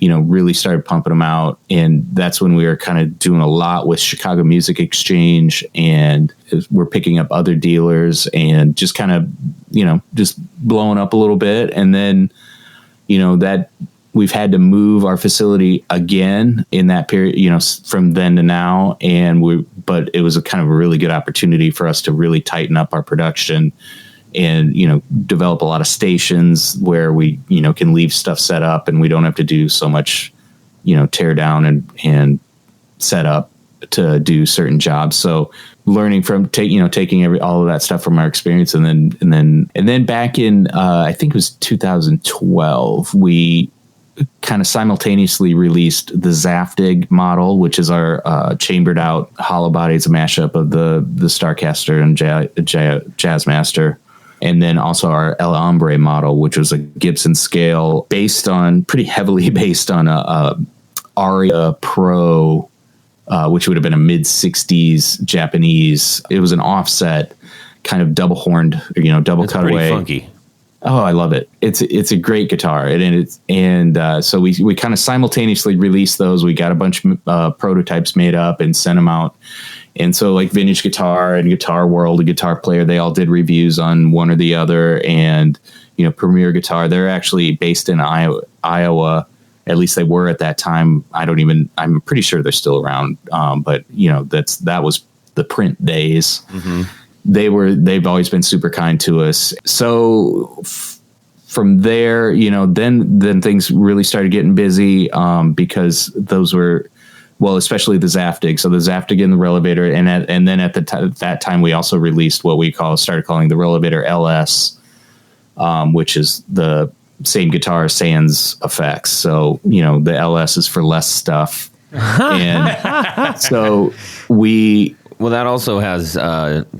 really started pumping them out. And that's when we were kind of doing a lot with Chicago Music Exchange, and we're picking up other dealers and just kind of, just blowing up a little bit. And then, that we've had to move our facility again in that period, from then to now. But it was a kind of a really good opportunity for us to really tighten up our production and, develop a lot of stations where we, can leave stuff set up and we don't have to do so much, tear down and set up to do certain jobs. So learning from taking all of that stuff from our experience. And then back in, I think it was 2012, we kind of simultaneously released the Zaftig model, which is our chambered out hollow body. It's a mashup of the Starcaster and Jazzmaster. And then also our El Hombre model, which was a Gibson scale pretty heavily based on a Aria Pro, which would have been a mid-60s Japanese. It was an offset, kind of double horned, double cutaway. Pretty funky. Oh, I love it. It's a great guitar. So we kind of simultaneously released those. We got a bunch of prototypes made up and sent them out. And so like Vintage Guitar and Guitar World, a Guitar Player, they all did reviews on one or the other. And, Premier Guitar, they're actually based in Iowa. At least they were at that time. I'm pretty sure they're still around. But that was the print days. Mm-hmm. They've always been super kind to us. So from there, then things really started getting busy, because those were, well, especially the Zaftig. So the Zaftig and the Relevator. And then at that time, we also released what we started calling the Relevator LS, which is the same guitar sans effects. So, the LS is for less stuff. And so Well, that also has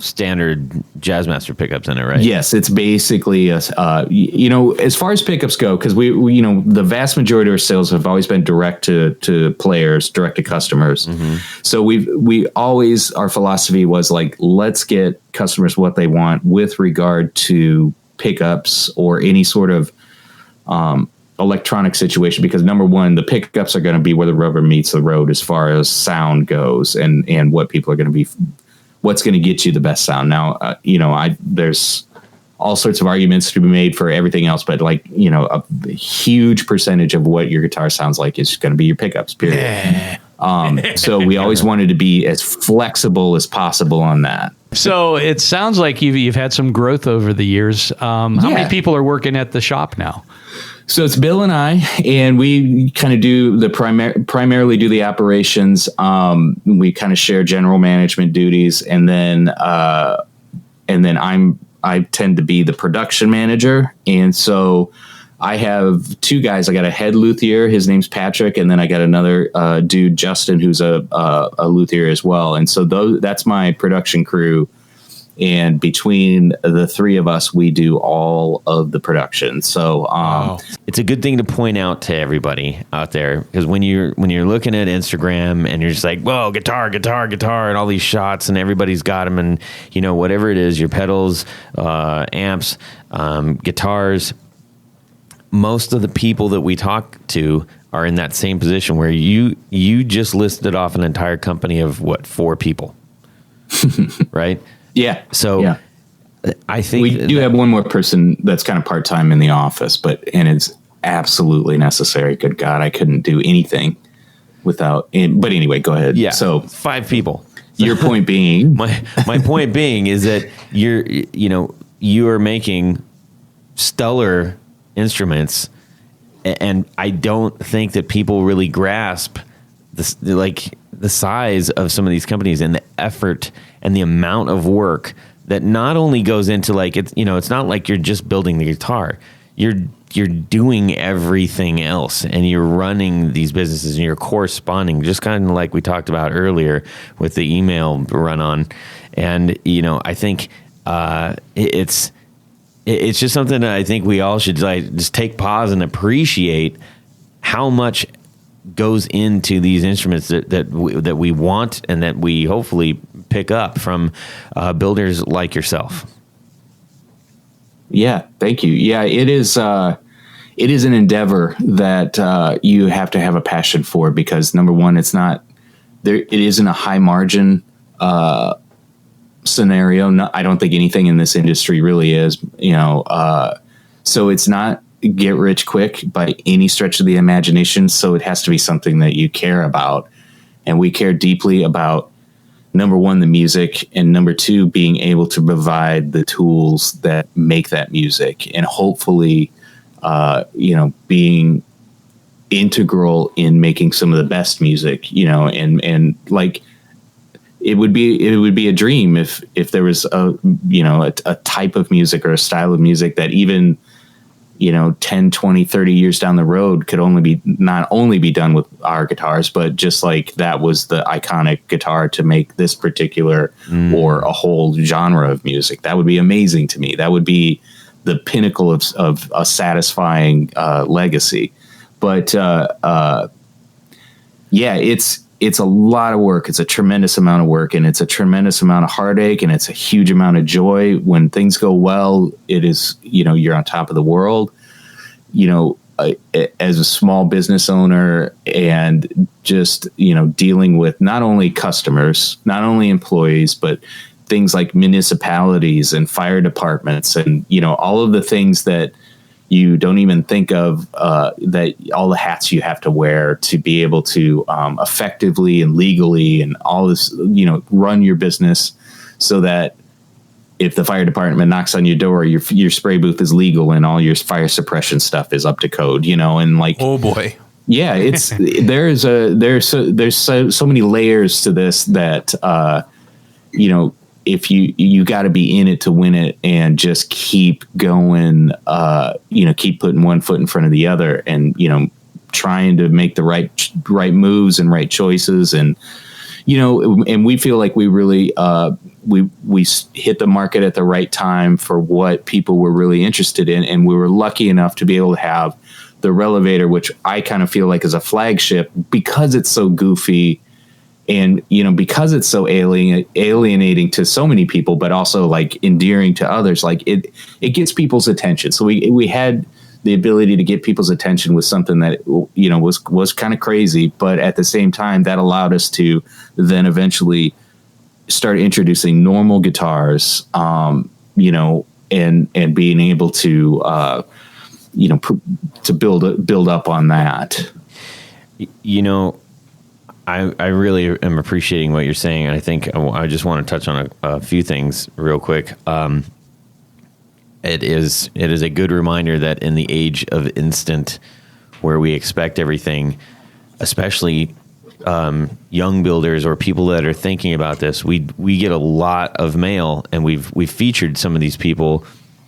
standard Jazzmaster pickups in it, right? Yes, it's basically as far as pickups go, because we the vast majority of our sales have always been direct to players, direct to customers. Mm-hmm. So we always, our philosophy was like, let's get customers what they want with regard to pickups or any sort of electronic situation, because number one, the pickups are going to be where the rubber meets the road as far as sound goes, and what people are going to be, what's going to get you the best sound. Now, there's all sorts of arguments to be made for everything else, but a huge percentage of what your guitar sounds like is going to be your pickups, period. So we always wanted to be as flexible as possible on that. So it sounds like you've had some growth over the years. How many people are working at the shop now? So it's Bill and I, and we kind of do the primarily do the operations. We kind of share general management duties, and then I tend to be the production manager. And so I have two guys. I got a head luthier, his name's Patrick, and then I got another dude, Justin, who's a luthier as well. And so that's my production crew. And between the three of us, we do all of the production. So it's a good thing to point out to everybody out there, because when you're looking at Instagram and you're just like, whoa, guitar, and all these shots, and everybody's got them, and whatever it is, your pedals, amps, guitars. Most of the people that we talk to are in that same position where you just listed off an entire company of 4 people, right? Yeah. So yeah. I think we do have one more person that's kind of part-time in the office, and it's absolutely necessary. Good God, I couldn't do anything without him. But anyway, go ahead. Yeah. So 5 people. Your point being, my point being is that you are making stellar instruments, and I don't think that people really grasp the size of some of these companies and the effort and the amount of work that not only goes into it's not like you're just building the guitar. You're doing everything else, and you're running these businesses, and you're corresponding, just kind of like we talked about earlier with the email run on. And I think it's just something that I think we all should just take pause and appreciate how much goes into these instruments that we want and that we hopefully pick up from builders like yourself. Yeah, thank you. Yeah, it is. it is an endeavor that you have to have a passion for, because number one, it's not there. It isn't a high margin scenario. No, I don't think anything in this industry really is, so it's not get rich quick by any stretch of the imagination. So it has to be something that you care about. And we care deeply about, number one, the music, and number two, being able to provide the tools that make that music, and hopefully, being integral in making some of the best music, and like, it would be a dream if there was a type of music or a style of music that even 10, 20, 30 years down the road could not only be done with our guitars, but just like that was the iconic guitar to make this particular or a whole genre of music. That would be amazing to me. That would be the pinnacle of a satisfying legacy. But it's a lot of work. It's a tremendous amount of work, and it's a tremendous amount of heartache, and it's a huge amount of joy. When things go well, it is, you're on top of the world, as a small business owner, and just, dealing with not only customers, not only employees, but things like municipalities and fire departments, and, all of the things that you don't even think of, that all the hats you have to wear to be able to effectively and legally and all this, run your business so that if the fire department knocks on your door, your spray booth is legal and all your fire suppression stuff is up to code, and like, oh boy. Yeah, it's there's so many layers to this that if you got to be in it to win it, and just keep going, keep putting one foot in front of the other, and, trying to make the right moves and right choices. And, and we feel like we really, we hit the market at the right time for what people were really interested in. And we were lucky enough to be able to have the Relevator, which I kind of feel like is a flagship because it's so goofy. And, because it's so alienating to so many people, but also like endearing to others, like it gets people's attention. So we had the ability to get people's attention with something that, was kind of crazy, but at the same time that allowed us to then eventually start introducing normal guitars, and being able to, to build up on that. I really am appreciating what you're saying, and I think I just want to touch on a few things real quick. It is a good reminder that in the age of instant, where we expect everything, especially young builders or people that are thinking about this, we get a lot of mail, and we've featured some of these people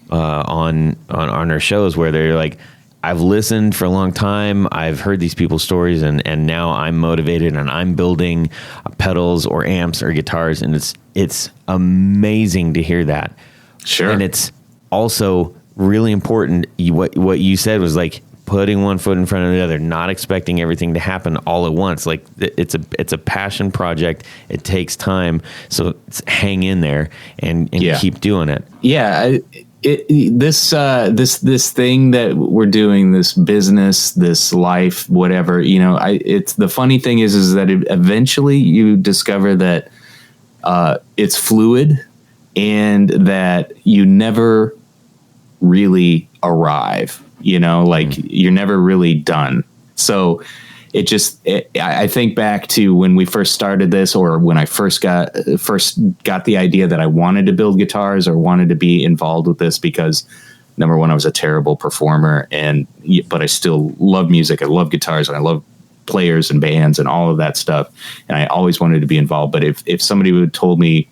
on our shows where they're like, I've listened for a long time. I've heard these people's stories, and now I'm motivated, and I'm building pedals or amps or guitars, and it's amazing to hear that. Sure. And it's also really important. What you said was like putting one foot in front of the other, not expecting everything to happen all at once. Like it's a passion project. It takes time, so hang in there and keep doing it. Yeah. This thing that we're doing, this business, this life, whatever, it's the funny thing is that eventually you discover that it's fluid, and that you never really arrive, you're never really done. So I think back to when we first started this, or when I first got the idea that I wanted to build guitars or wanted to be involved with this, because number one, I was a terrible performer, but I still love music. I love guitars, and I love players and bands and all of that stuff. And I always wanted to be involved. But if somebody would have told me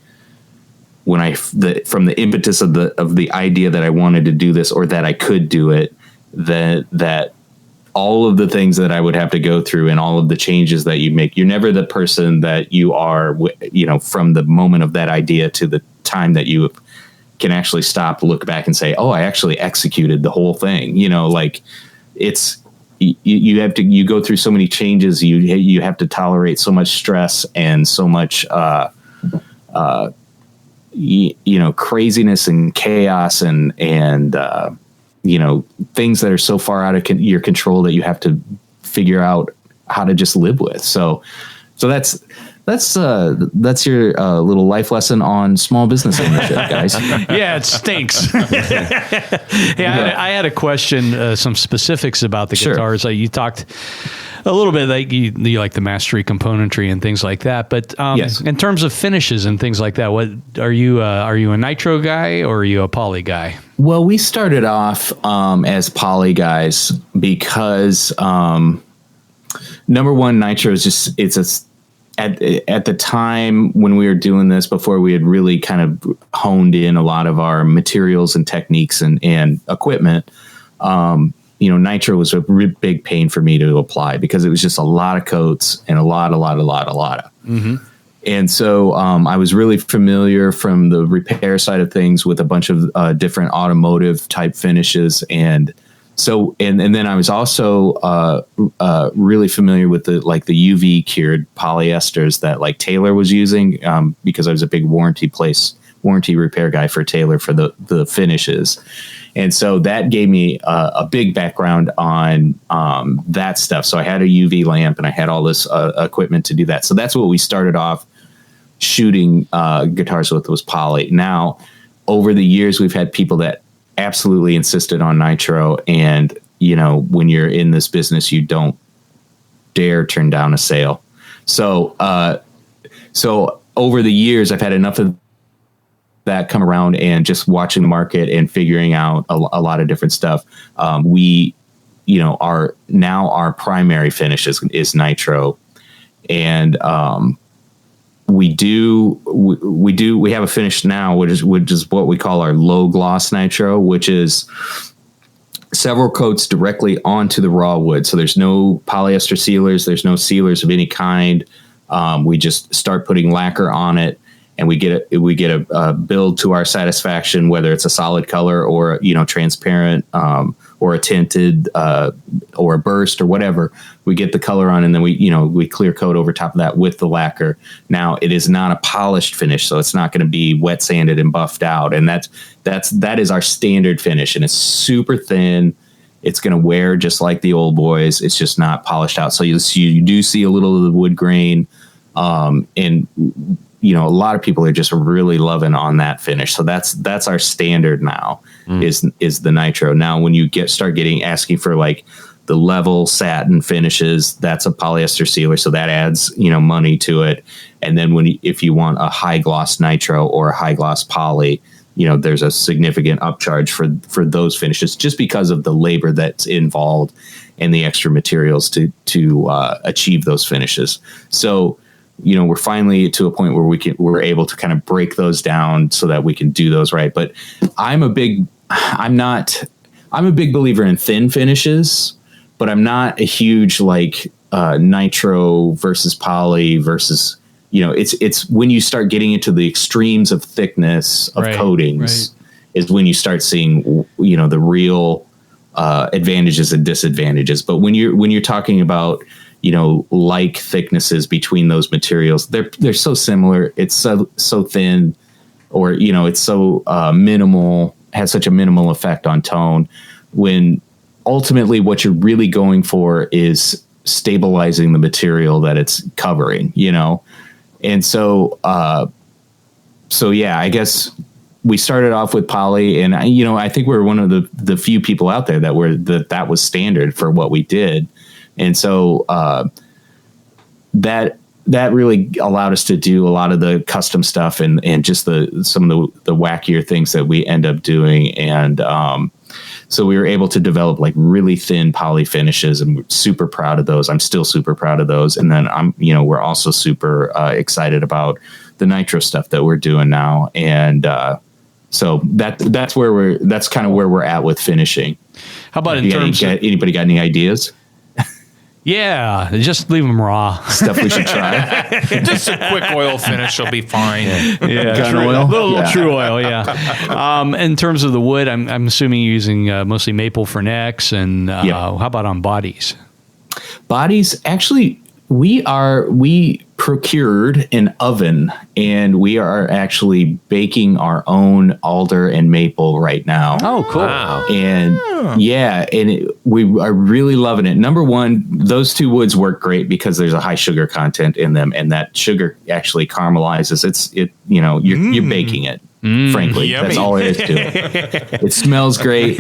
from the impetus of the idea that I wanted to do this, or that I could do it, that all of the things that I would have to go through and all of the changes that you make, you're never the person that you are, from the moment of that idea to the time that you can actually stop, look back and say, oh, I actually executed the whole thing. It's, you have to, you go through so many changes. You have to tolerate so much stress and so much, craziness and chaos and things that are so far out of your control that you have to figure out how to just live with. So that's your little life lesson on small business ownership, guys. Yeah, it stinks. I had a question, some specifics about the guitars. You talked a little bit like you like the mastery componentry and things like that. But yes. In terms of finishes and things like that, what are you a nitro guy or are you a poly guy? Well, we started off as poly guys because number one, nitro is at the time when we were doing this, before we had really kind of honed in a lot of our materials and techniques and equipment, nitro was a big pain for me to apply because it was just a lot of coats and a lot of. Mm-hmm. And so I was really familiar from the repair side of things with a bunch of different automotive type finishes. And so, and then I was also really familiar with the UV cured polyesters that like Taylor was using because I was a big warranty repair guy for Taylor for the finishes. And so that gave me a big background on that stuff. So I had a UV lamp and I had all this equipment to do that. So that's what we started off shooting guitars with, was poly. Now, over the years, we've had people that absolutely insisted on nitro. And, when you're in this business, you don't dare turn down a sale. So over the years, I've had enough of that come around and just watching the market and figuring out a lot of different stuff. Our primary finish is nitro. And, we have a finish now, which is what we call our low gloss nitro, which is several coats directly onto the raw wood. So there's no polyester sealers. There's no sealers of any kind. We just start putting lacquer on it, and we get a build to our satisfaction, whether it's a solid color or transparent or a tinted or a burst or whatever. We get the color on, and then we clear coat over top of that with the lacquer. Now, it is not a polished finish, so it's not going to be wet sanded and buffed out, and that is our standard finish, and it's super thin. It's going to wear just like the old boys. It's just not polished out, so you do see a little of the wood grain, and a lot of people are just really loving on that finish. So that's our standard now is the nitro. Now, when you start asking for like the level satin finishes, that's a polyester sealer. So that adds, money to it. And then if you want a high gloss nitro or a high gloss poly, there's a significant upcharge for those finishes just because of the labor that's involved and the extra materials to achieve those finishes. So, we're finally to a point where we're able to kind of break those down so that we can do those right. But I'm a big believer in thin finishes, but I'm not a huge nitro versus poly versus, it's when you start getting into the extremes of thickness of coatings is when you start seeing, the real advantages and disadvantages. But when you're talking about, like thicknesses between those materials, they're so similar. It's so thin, or it's so minimal, has such a minimal effect on tone, when ultimately what you're really going for is stabilizing the material that it's covering, and so yeah, I guess we started off with poly, and I think we're one of the few people out there that was standard for what we did. And so that really allowed us to do a lot of the custom stuff and just some of the wackier things that we end up doing. And so we were able to develop like really thin poly finishes, and we're super proud of those. I'm still super proud of those. And then we're also super excited about the nitro stuff that we're doing now. And so that's kind of where we're at with finishing. How about anybody got any ideas? Yeah, just leave them raw. Stuff we should try. Just a quick oil finish will be fine. Yeah, gun oil. A little true oil. Yeah. In terms of the wood, I'm assuming you're using mostly maple for necks, and how about on bodies? Bodies, actually, We procured an oven, and we are actually baking our own alder and maple right now. Oh, cool. Wow. And we are really loving it. Number one, those two woods work great because there's a high sugar content in them, and that sugar actually caramelizes. You're baking it. Frankly, yummy. that's all it is to it. It smells great,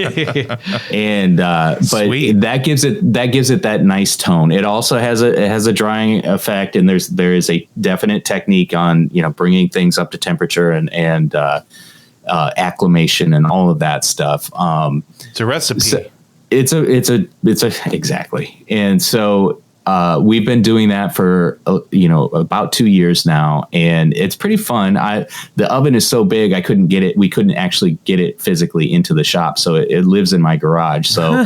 and but that gives it that nice tone. It also has a drying effect, and there is a definite technique on bringing things up to temperature and acclimation and all of that stuff. It's a recipe. So it's a exactly, and so. We've been doing that for about 2 years now, and it's pretty fun. The oven is so big we couldn't actually get it physically into the shop, so it lives in my garage. So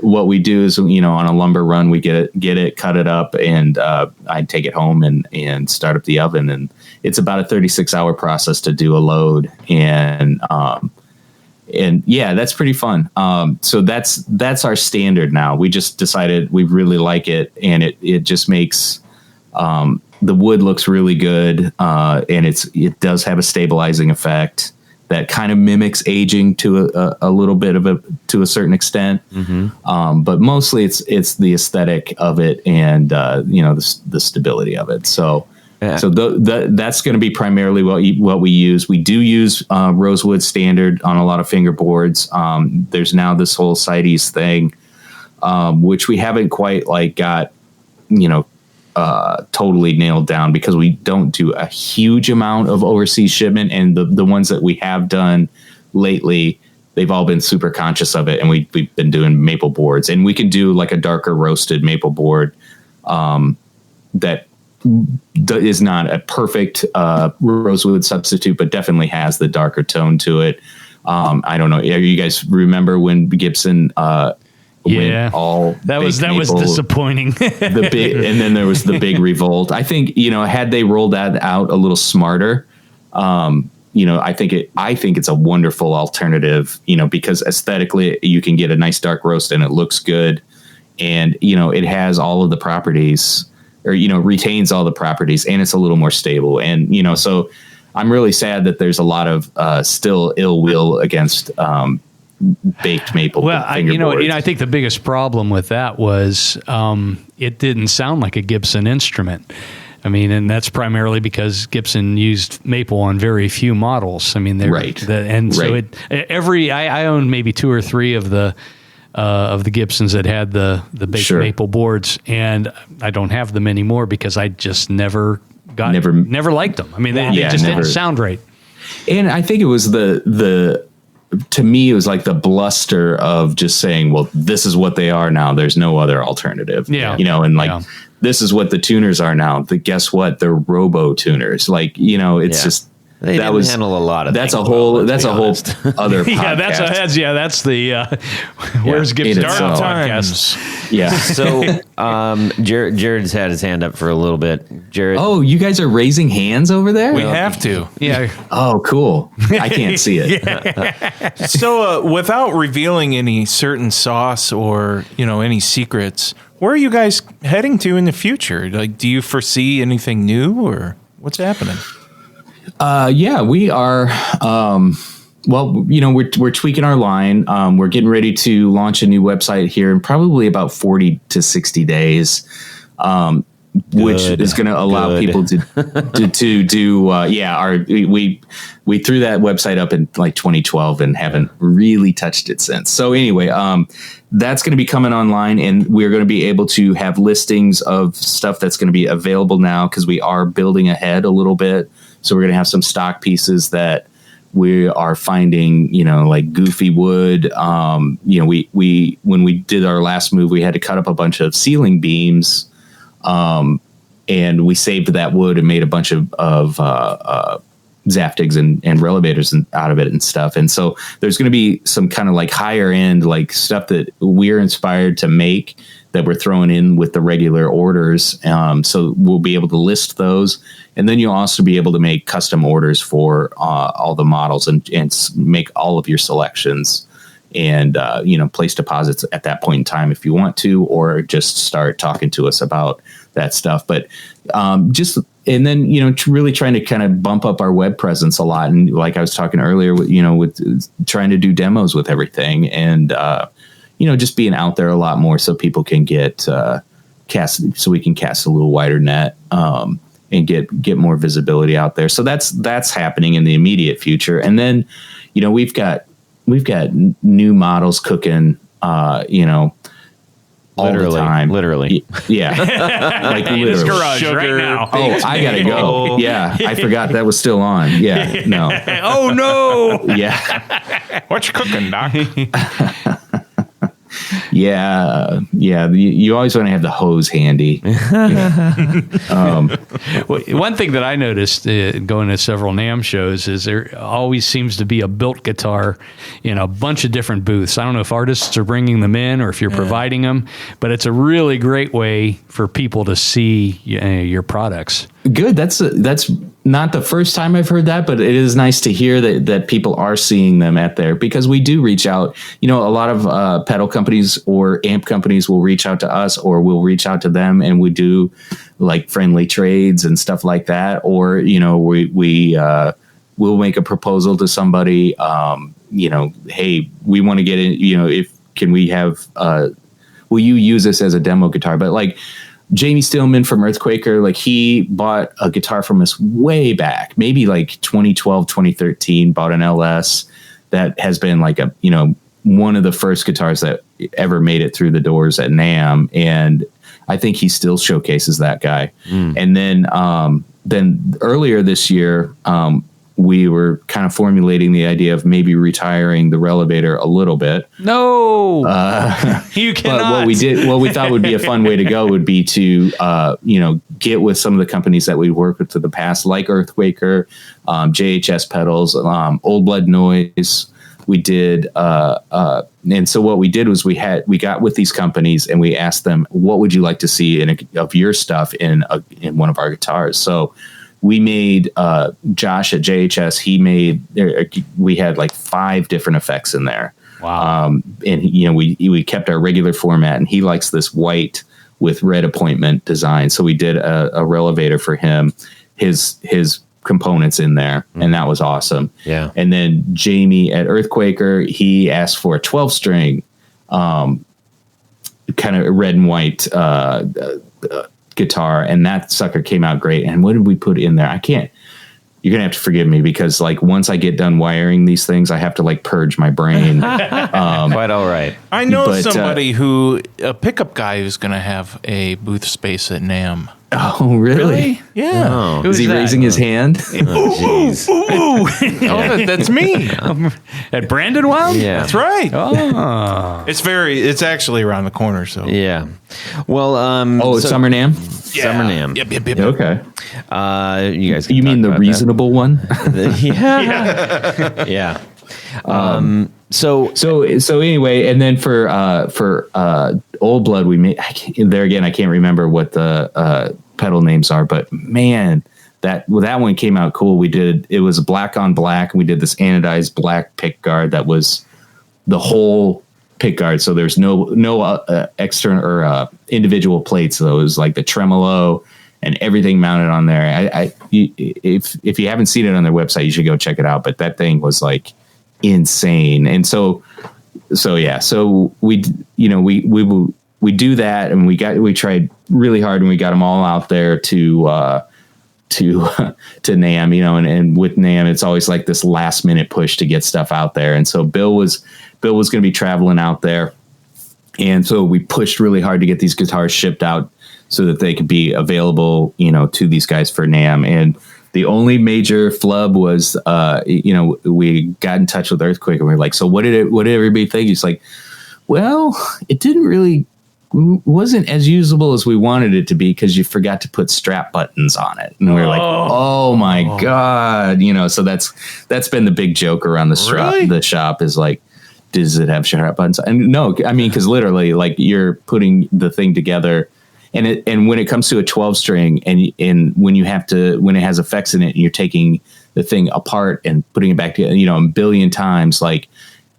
what we do is on a lumber run we get it, cut it up, and I take it home and start up the oven, and it's about a 36-hour process to do a load, and yeah, that's pretty fun. So that's our standard now. We just decided we really like it, and it just makes the wood looks really good, and it does have a stabilizing effect that kind of mimics aging to a little bit to a certain extent. Mm-hmm. But mostly it's the aesthetic of it and the stability of it. So. Yeah. So that's going to be primarily what we use. We do use rosewood standard on a lot of fingerboards. There's now this whole CITES thing, which we haven't quite got totally nailed down because we don't do a huge amount of overseas shipment, and the ones that we have done lately, they've all been super conscious of it, and we've been doing maple boards, and we can do like a darker roasted maple board that is not a perfect rosewood substitute, but definitely has the darker tone to it. I don't know. You guys remember when Gibson went all that was disappointing. And then there was the big revolt. I think had they rolled that out a little smarter, I think it's a wonderful alternative. Because aesthetically you can get a nice dark roast and it looks good, and it has all of the properties. Or retains all the properties, and it's a little more stable. And so I'm really sad that there's a lot of still ill will against baked maple. Well, I think the biggest problem with that was it didn't sound like a Gibson instrument. I mean, and that's primarily because Gibson used maple on very few models. I mean, so I own maybe 2 or 3 of the Gibsons that had the baked maple boards, and I don't have them anymore because I just never liked them. I mean, they just didn't sound right. And I think it was to me, it was like the bluster of just saying, well, this is what they are now. There's no other alternative. Yeah. This is what the tuners are now. Guess what? They're robo tuners. It's just, They didn't handle a lot of that's things. A whole other podcast. That's the Where's Gibson Times. Yeah. So Jared's had his hand up for a little bit. Jared. Oh, you guys are raising hands over there? We have to. Yeah. Oh, cool. I can't see it. So without revealing any certain sauce or any secrets, where are you guys heading to in the future? Do you foresee anything new, or what's happening? Yeah, we are. We're tweaking our line. We're getting ready to launch a new website here in probably about 40 to 60 days, which is going to allow people to do. We threw that website up in 2012 and haven't really touched it since. So anyway, that's going to be coming online, and we're going to be able to have listings of stuff that's going to be available now because we are building ahead a little bit. So we're going to have some stock pieces that we are finding, like goofy wood. We when we did our last move, we had to cut up a bunch of ceiling beams, and we saved that wood and made a bunch of Zaptigs and relevators out of it and stuff. And so there's going to be some kind of higher end stuff that we're inspired to make that we're throwing in with the regular orders. So we'll be able to list those. And then you'll also be able to make custom orders for all the models and make all of your selections. and place deposits at that point in time if you want to, or just start talking to us about that stuff. But and then really trying to kind of bump up our web presence a lot, and like I was talking earlier, with trying to do demos with everything, and just being out there a lot more so people can get so we can cast a little wider net, and get more visibility out there. So that's happening in the immediate future. And then we've got new models cooking, all the time. Literally. Yeah. Like In his literally. garage right now. Oh, I gotta go. Yeah. I forgot that was still on. Yeah. No. Oh no. Yeah. What you cooking, Doc? Yeah. You always want to have the hose handy. Well, one thing that I noticed going to several NAMM shows is there always seems to be a BilT guitar in a bunch of different booths. I don't know if artists are bringing them in or if you're providing them, but it's a really great way for people to see your products. Good. That's not the first time I've heard that, but it is nice to hear that people are seeing them at there, because we do reach out. A lot of pedal companies or amp companies will reach out to us, or we'll reach out to them, and we do like friendly trades and stuff like that. Or we'll make a proposal to somebody. Hey, we want to get in. Can we have? Will you use this as a demo guitar? But like Jamie Stillman from Earthquaker, like he bought a guitar from us way back, maybe like 2012, 2013, bought an LS that has been like one of the first guitars that ever made it through the doors at NAMM. And I think he still showcases that guy. And then earlier this year, we were kind of formulating the idea of maybe retiring the Relevator a little bit. No, you cannot. But what we thought would be a fun way to go would be to, get with some of the companies that we worked with in the past, like Earthquaker, JHS Pedals, Old Blood Noise. We did, and so what we did was we got with these companies and we asked them, what would you like to see of your stuff in one of our guitars? So we made Josh at JHS. We had like 5 different effects in there. Wow. And we kept our regular format, and he likes this white with red appointment design. So we did a Relevator for him, his components in there, and that was awesome. Yeah. And then Jamie at Earthquaker, he asked for a 12-string, kind of red and white guitar, and that sucker came out great. And what did we put in there? You're gonna have to forgive me, because like once I get done wiring these things, I have to like purge my brain. Quite all right. I know somebody a pickup guy who's going to have a booth space at NAMM. Oh, really? Yeah. Oh. Is he raising his hand? That's me. At Brandon Wild? Yeah. That's right. Oh. It's actually around the corner. So Yeah. Well, Summer NAMM? Summer NAMM. Yep. Okay. You guys. You mean the reasonable one? Yeah. Yeah. So anyway, and then for Old Blood, we made there again. I can't remember what the pedal names are, but man, that one came out cool. It was black on black, and we did this anodized black pick guard that was the whole pick guard. So there's no external or individual plates. So it was like the tremolo and everything mounted on there. If you haven't seen it on their website, you should go check it out. But that thing was like insane. And so we do that, and we tried really hard, and we got them all out there to NAMM, and with NAMM, it's always like this last minute push to get stuff out there. And so Bill was going to be traveling out there. And so we pushed really hard to get these guitars shipped out so that they could be available, to these guys for NAMM. And the only major flub was, we got in touch with Earthquake, and we were like, so what did everybody think? He's like, well, it wasn't as usable as we wanted it to be, because you forgot to put strap buttons on it. And we were like, oh my God, so that's been the big joke around the shop is like, does it have strap buttons? And no, I mean, because literally, like, you're putting the thing together, and when it comes to a 12-string, and when it has effects in it, and you're taking the thing apart and putting it back together, a billion times, like,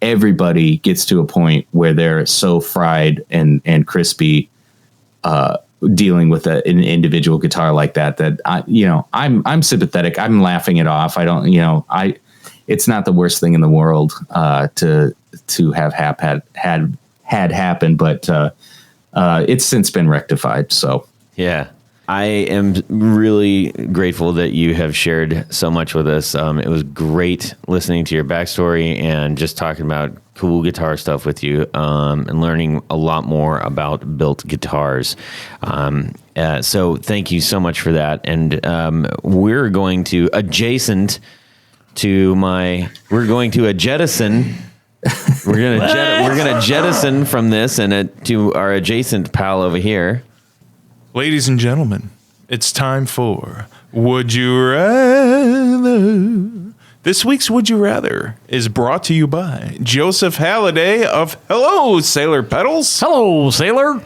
everybody gets to a point where they're so fried and crispy, dealing with an individual guitar like that I'm sympathetic. I'm laughing it off. I don't, it's not the worst thing in the world to have had happen, but it's since been rectified. So yeah. I am really grateful that you have shared so much with us. It was great listening to your backstory and just talking about cool guitar stuff with you, and learning a lot more about BilT Guitars. So thank you so much for that. And we're going to jettison. We're gonna jettison from this and to our adjacent pal over here. Ladies and gentlemen, it's time for Would You Rather. This week's Would You Rather is brought to you by Joseph Halliday of Hello, Sailor Pedals. Hello, sailor.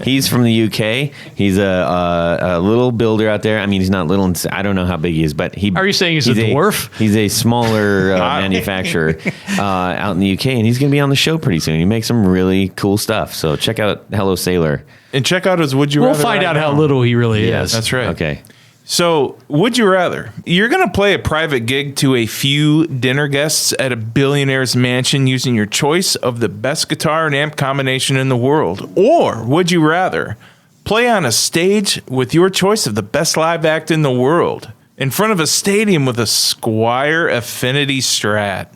He's from the UK. He's a little builder out there. I mean, he's not little. I don't know how big he is, but Are you saying he's a dwarf? He's a smaller manufacturer out in the UK, and he's going to be on the show pretty soon. He makes some really cool stuff. So check out Hello, Sailor. And check out his Would You Rather. We'll find out how little he really is. That's right. Okay. So, would you rather? You're going to play a private gig to a few dinner guests at a billionaire's mansion using your choice of the best guitar and amp combination in the world. Or would you rather play on a stage with your choice of the best live act in the world in front of a stadium with a Squier Affinity Strat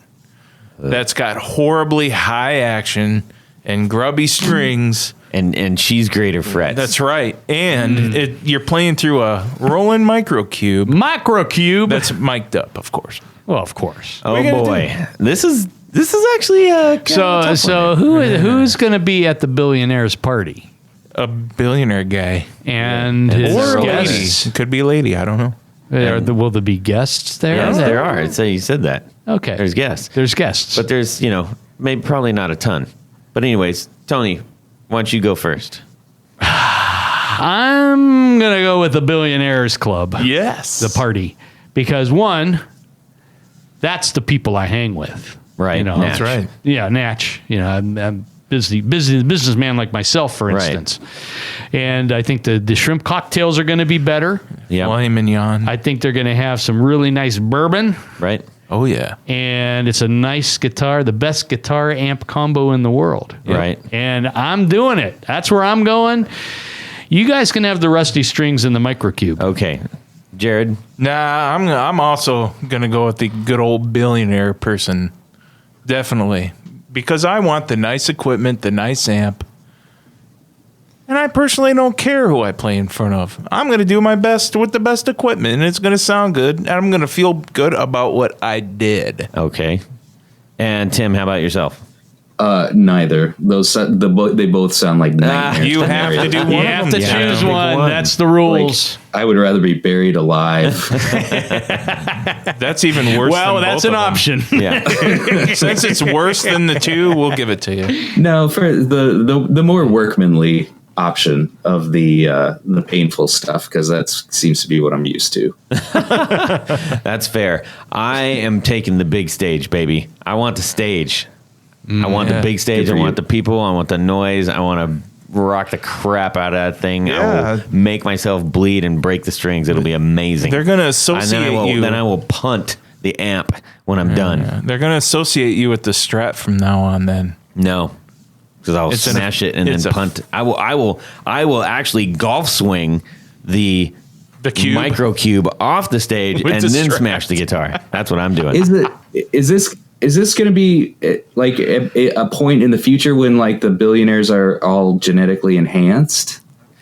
that's got horribly high action and grubby strings? And she's greater frets. That's right. And you're playing through a Roland Microcube. Microcube. That's mic'd up, of course. Well, of course. Oh boy, this is actually So who's going to be at the billionaire's party? A billionaire guy. And his Or a guests? lady. It could be a lady. I don't know. Will there be guests there? Yes, there are. I'd say you said that. Okay. There's guests. There's guests. But there's, maybe probably not a ton. But anyways, Tony, why don't you go first? I'm going to go with the Billionaires Club. Yes. The party. Because one, that's the people I hang with. Right. That's right. Yeah, Natch. I'm businessman like myself, for Right. instance. And I think the shrimp cocktails are going to be better. Yeah. Filet mignon. I think they're going to have some really nice bourbon. Right. Oh, yeah. And it's a nice guitar, the best guitar amp combo in the world. Right. And I'm doing it. That's where I'm going. You guys can have the rusty strings in the Microcube. Okay. Jared? Nah, I'm also going to go with the good old billionaire person. Definitely. Because I want the nice equipment, the nice amp. And I personally don't care who I play in front of. I'm going to do my best with the best equipment, and it's going to sound good, and I'm going to feel good about what I did. Okay. And Tim, how about yourself? Neither. They both sound like nightmares. You have to do one You of have them. to Yeah. choose Pick one. That's the rules. I would rather be buried alive. That's even worse Well, than that's both an of them. option. Yeah. Since it's worse than the two, we'll give it to you. No, for the more workmanly option of the painful stuff, because that seems to be what I'm used to. That's fair. I am taking the big stage, baby. I want the stage. I want the big stage. I want the people. I want the noise. I want to rock the crap out of that thing. Yeah. I will make myself bleed and break the strings. It'll be amazing. They're going to and associate you. then I will punt the amp when I'm done. They're going to associate you with the Strat from now on. Then No, because I'll It's smash it and it's then punt. I will actually golf swing the cube. Microcube off the stage With and the then Strat. smash the guitar. That's what I'm doing. Is this going to be like a point in the future when like the billionaires are all genetically enhanced?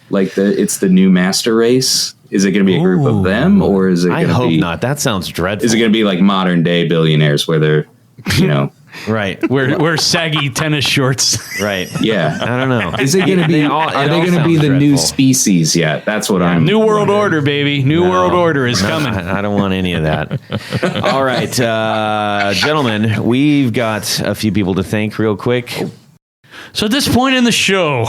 Like it's the new master race? Is it going to be a group of them, or is it I going to hope be? not. That sounds dreadful. Is it going to be like modern day billionaires where they're, Right. Wear saggy tennis shorts. Right. yeah? I don't know. Is it going to be? It Are all they going to be sounds the new dreadful. species yet? That's what I'm. New World Order, baby. New World Order is coming. I don't want any of that. All right, gentlemen, we've got a few people to thank real quick. So at this point in the show,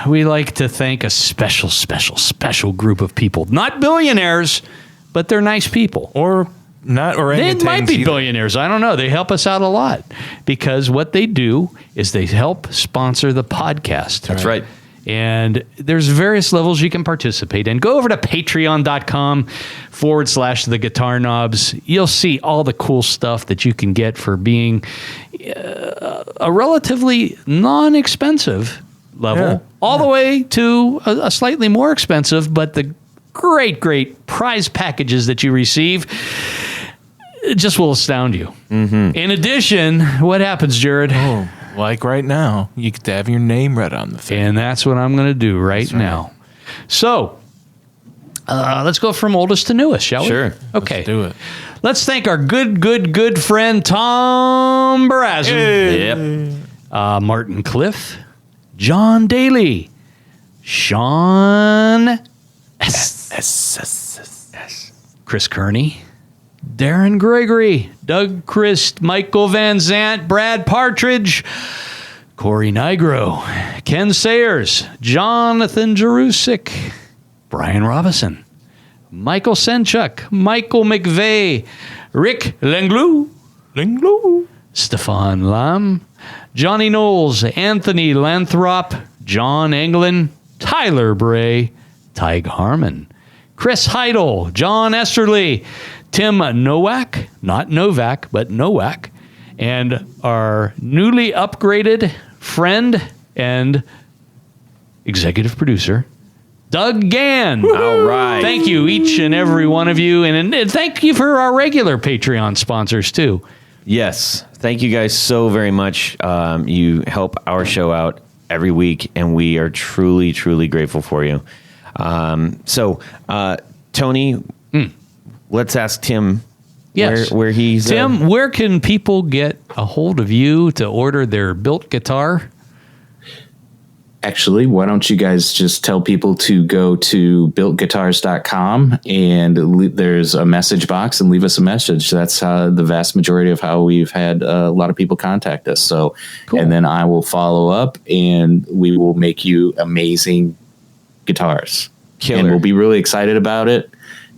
we like to thank a special group of people. Not billionaires, but they're nice people. or not orangutans. They might be either. billionaires. I don't know. They help us out a lot because what they do is they help sponsor the podcast. That's right. And there's various levels you can participate in. Go over to patreon.com/the Guitar Knobs. You'll see all the cool stuff that you can get for being a relatively non-expensive level, all the way to a slightly more expensive, but the great prize packages that you receive just will astound you. Mm-hmm. In addition, what happens, Jared? Oh, like right now, you get to have your name read on the thing. And that's what I'm going to do right now. So, let's go from oldest to newest, shall we? Sure. Okay. Let's do it. Let's thank our good friend Tom Barazin, Yep. Martin Cliff, John Daly, Sean Chris Kearney, Darren Gregory, Doug Christ, Michael Van Zant, Brad Partridge, Corey Nigro, Ken Sayers, Jonathan Jerusik, Brian Robinson, Michael Senchuk, Michael McVeigh, Rick Lenglou, Stefan Lam, Johnny Knowles, Anthony Lanthrop, John Englund, Tyler Bray, Tig Harmon, Chris Heidel, John Esterly, Tim Novak, not Novak, but Nowak, and our newly upgraded friend and executive producer, Doug Gann. All right. Thank you, each and every one of you. And thank you for our regular Patreon sponsors, too. Yes. Thank you guys so very much. You help our show out every week, and we are truly, truly grateful for you. Tony, let's ask Tim Yes. where he's... Tim, where can people get a hold of you to order their BilT guitar? Actually, why don't you guys just tell people to go to BilTGuitars.com and there's a message box and leave us a message. That's the vast majority of how we've had a lot of people contact us. So, Cool. And then I will follow up and we will make you amazing guitars. Killer. And we'll be really excited about it.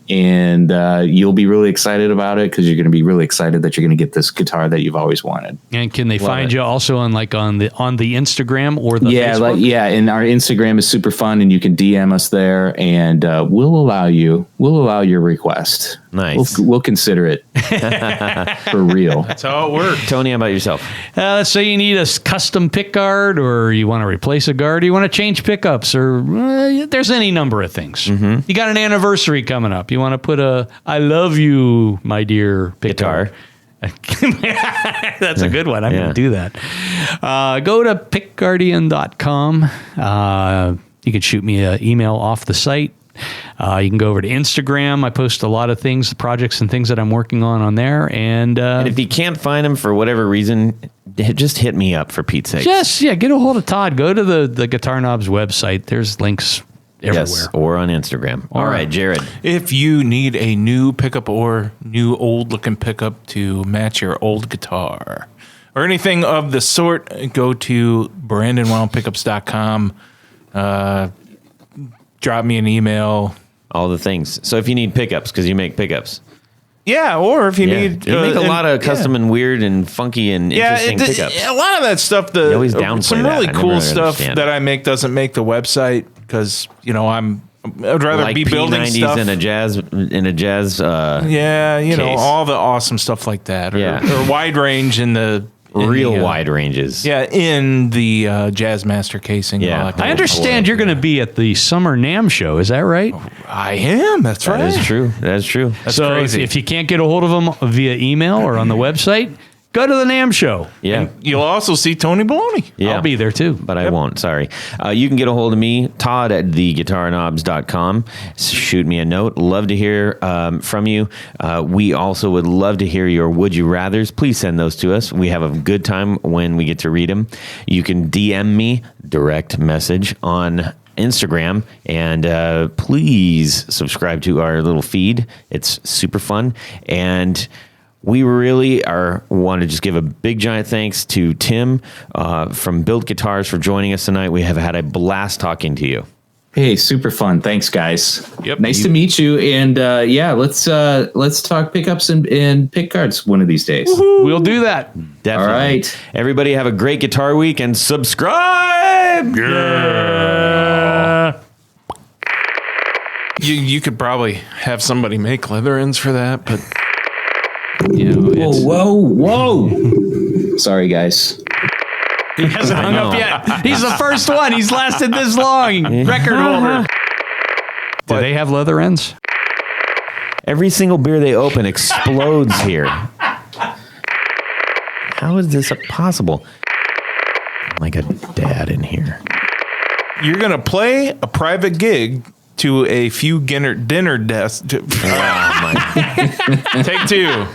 And you'll be really excited about it because you're going to be really excited that you're going to get this guitar that you've always wanted. And can they find it. you also on the Instagram or the Facebook? And our Instagram is super fun, and you can DM us there, and we'll allow your request. Nice. We'll consider it for real. That's how it works. Tony, how about yourself? Let's say you need a custom pick guard, or you want to replace a guard, or you want to change pickups, or there's any number of things. Mm-hmm. You got an anniversary coming up. You want to put a "I love you, my dear" pick Guitar. guard. That's a good one. I'm Yeah. going to do that. Go to pickguardian.com. You can shoot me an email off the site. You can go over to Instagram. I post a lot of things, projects and things that I'm working on there. And if you can't find him for whatever reason, just hit me up for Pete's sake. get a hold of Todd. Go to the Guitar Knobs website. There's links everywhere. Yes, or on Instagram. All right, Jared. If you need a new pickup or new old looking pickup to match your old guitar or anything of the sort, go to BrandonWildPickups.com. Drop me an email. All the things. So if you need pickups, because you make pickups. Yeah, or if you Yeah. need... You make a lot of custom and weird and funky and interesting pickups. A lot of that stuff, You always downplay some that. really I never cool really stuff understand. that I make doesn't make the website because, I'd rather Like be building P90s stuff. and a jazz Yeah, case. all the awesome stuff like that. Or, Yeah. or wide range in the... real wide ranges. Yeah, in the Jazz Master casing. Yeah. all that I kind of understand you're going to be at the Summer NAMM show. Is that right? stuff. I am. That's right. That is true. That is true. That's so crazy. if you can't get a hold of them via email or on the website, go to the NAMM show. Yeah. You'll also see Tony Baloney. Yeah. I'll be there too. But I won't. Sorry. You can get a hold of me, Todd at theguitarknobs.com. Shoot me a note. Love to hear from you. We also would love to hear your would you rathers. Please send those to us. We have a good time when we get to read them. You can DM me, direct message on Instagram, and please subscribe to our little feed. It's super fun. And we really want to just give a big giant thanks to Tim from BilT Guitars for joining us tonight. We have had a blast talking to you. Hey, super fun. Thanks, guys. Yep. Nice to meet you. And let's talk pickups and pick cards one of these days. We'll do that. Definitely. All right. Everybody have a great guitar week and subscribe. Yeah. You could probably have somebody make leather ends for that, but Whoa. Sorry, guys. He hasn't hung up yet. He's the first one. He's lasted this long. Record holder. Do they have leather ends? Every single beer they open explodes here. How is this possible? Like a dad in here. you're gonna play a private gig to a few dinner deaths. Oh, my. Take two.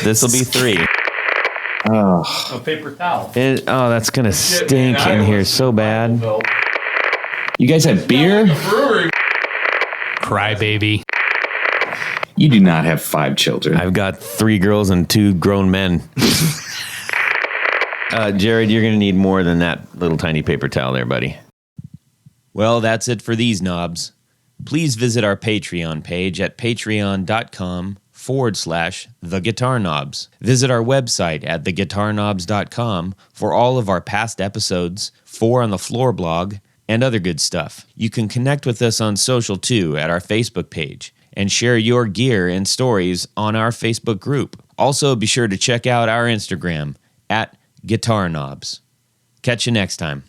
This will be 3. A paper towel. That's going to stink in here so bad. You guys have beer? Crybaby. You do not have 5 children. I've got 3 girls and 2 grown men. Jared, you're going to need more than that little tiny paper towel there, buddy. Well, that's it for these knobs. Please visit our Patreon page at patreon.com/theguitarknobs. Visit our website at theguitarknobs.com for all of our past episodes, 4 on the Floor blog, and other good stuff. You can connect with us on social too at our Facebook page and share your gear and stories on our Facebook group. Also, be sure to check out our Instagram at Guitar Knobs. Catch you next time.